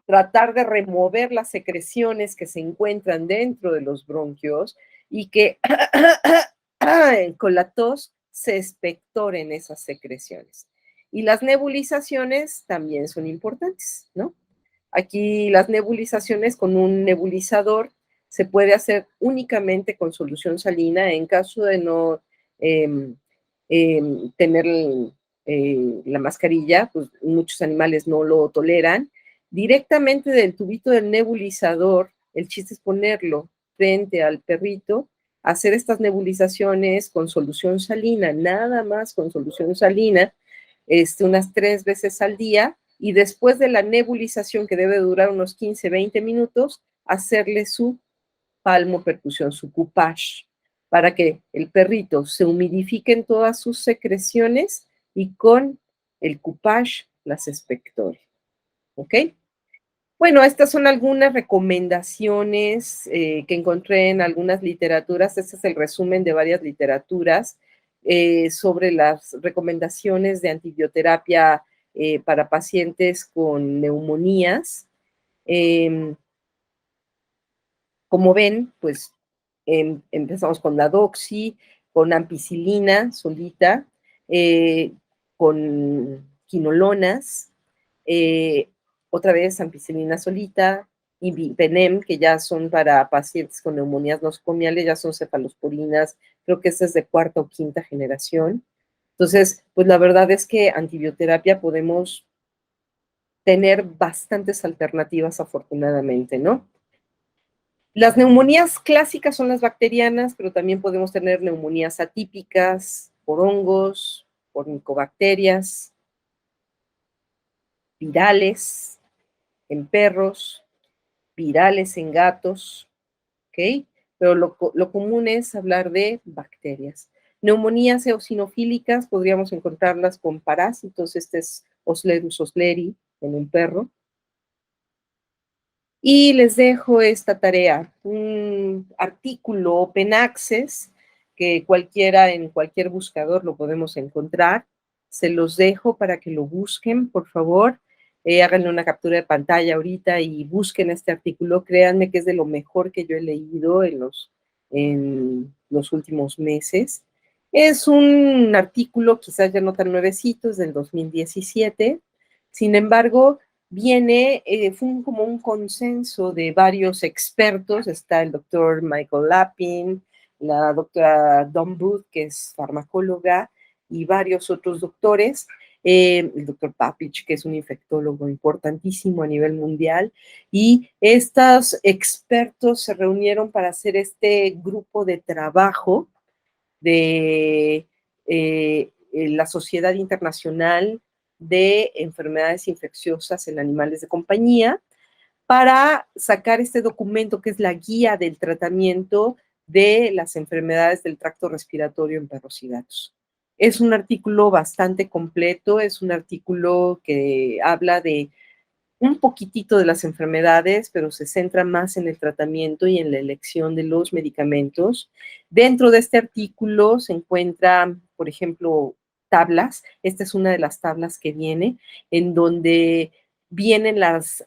tratar de remover las secreciones que se encuentran dentro de los bronquios y que con la tos se expectoren esas secreciones. Y las nebulizaciones también son importantes, ¿no? Aquí las nebulizaciones con un nebulizador se puede hacer únicamente con solución salina en caso de no tener la mascarilla, pues muchos animales no lo toleran. Directamente del tubito del nebulizador, el chiste es ponerlo frente al perrito, hacer estas nebulizaciones con solución salina, nada más con solución salina, unas 3 veces al día, y después de la nebulización, que debe durar unos 15, 20 minutos, hacerle su palmopercusión, su coupage, para que el perrito se humidifique en todas sus secreciones y con el coupage las expectore. ¿Ok? Bueno, estas son algunas recomendaciones que encontré en algunas literaturas. Este es el resumen de varias literaturas sobre las recomendaciones de antibioterapia para pacientes con neumonías. Como ven, pues empezamos con la doxy, con ampicilina solita, eh, con quinolonas, eh, otra vez ampicilina solita, y Penem, que ya son para pacientes con neumonías nosocomiales, ya son cefalosporinas, creo que esa es de cuarta o quinta generación. Entonces, pues la verdad es que antibioterapia podemos tener bastantes alternativas, afortunadamente, ¿no? Las neumonías clásicas son las bacterianas, pero también podemos tener neumonías atípicas por hongos, por micobacterias, virales en perros, virales en gatos, ¿ok? Pero lo común es hablar de bacterias. Neumonías eosinofílicas podríamos encontrarlas con parásitos, este es Oslerus osleri en un perro. Y les dejo esta tarea, un artículo Open Access, que cualquiera en cualquier buscador lo podemos encontrar. Se los dejo para que lo busquen, por favor. Háganle una captura de pantalla ahorita y busquen este artículo. Créanme que es de lo mejor que yo he leído en los últimos meses. Es un artículo quizás ya no tan nuevecito, es del 2017. Sin embargo, fue como un consenso de varios expertos. Está el doctor Michael Lapin, la doctora Dawn Booth, que es farmacóloga, y varios otros doctores, el doctor Papich, que es un infectólogo importantísimo a nivel mundial, y estos expertos se reunieron para hacer este grupo de trabajo de la Sociedad Internacional de Enfermedades Infecciosas en Animales de Compañía, para sacar este documento que es la guía del tratamiento de las enfermedades del tracto respiratorio en perros y gatos. Es un artículo bastante completo, es un artículo que habla de un poquitito de las enfermedades, pero se centra más en el tratamiento y en la elección de los medicamentos. Dentro de este artículo se encuentran, por ejemplo, tablas. Esta es una de las tablas que viene, en donde vienen las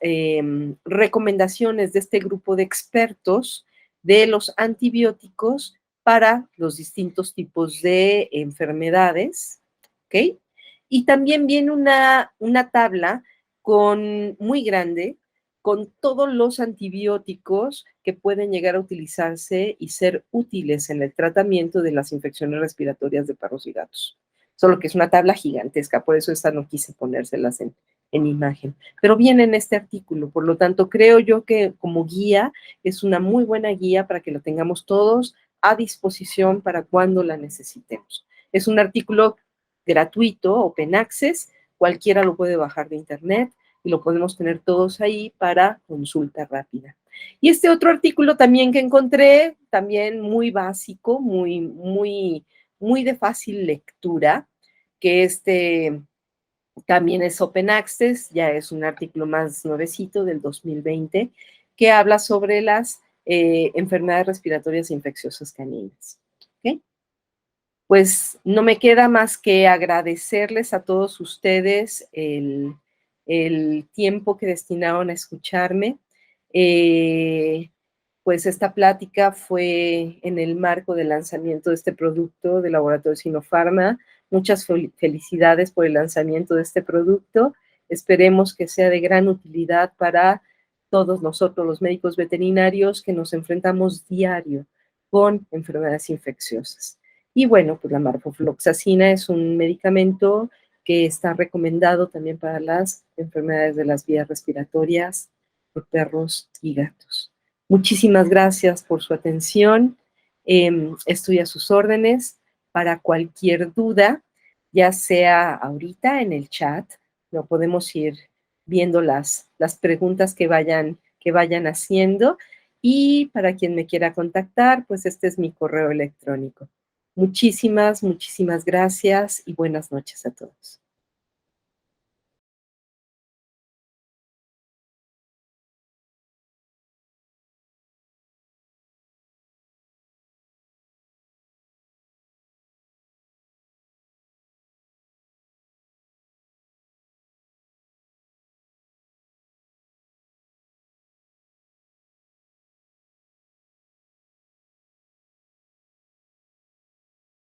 recomendaciones de este grupo de expertos de los antibióticos para los distintos tipos de enfermedades, ¿ok? Y también viene una tabla muy grande, con todos los antibióticos que pueden llegar a utilizarse y ser útiles en el tratamiento de las infecciones respiratorias de perros y gatos. Solo que es una tabla gigantesca, por eso esta no quise ponérselas en imagen. Pero viene en este artículo, por lo tanto, creo yo que como guía es una muy buena guía para que lo tengamos todos a disposición para cuando la necesitemos. Es un artículo gratuito, open access, cualquiera lo puede bajar de internet y lo podemos tener todos ahí para consulta rápida. Y este otro artículo también que encontré, también muy básico, muy de fácil lectura, que también es Open Access, ya es un artículo más nuevecito del 2020, que habla sobre las enfermedades respiratorias infecciosas caninas. ¿Okay? Pues no me queda más que agradecerles a todos ustedes el tiempo que destinaron a escucharme. Eh, pues esta plática fue en el marco del lanzamiento de este producto del laboratorio Sinopharma. Muchas felicidades por el lanzamiento de este producto. Esperemos que sea de gran utilidad para todos nosotros, los médicos veterinarios, que nos enfrentamos diario con enfermedades infecciosas. Y bueno, pues la marfofloxacina es un medicamento que está recomendado también para las enfermedades de las vías respiratorias de perros y gatos. Muchísimas gracias por su atención. Estoy a sus órdenes para cualquier duda, ya sea ahorita en el chat, lo podemos ir viendo las preguntas que vayan haciendo. Y para quien me quiera contactar, pues este es mi correo electrónico. Muchísimas, muchísimas gracias y buenas noches a todos.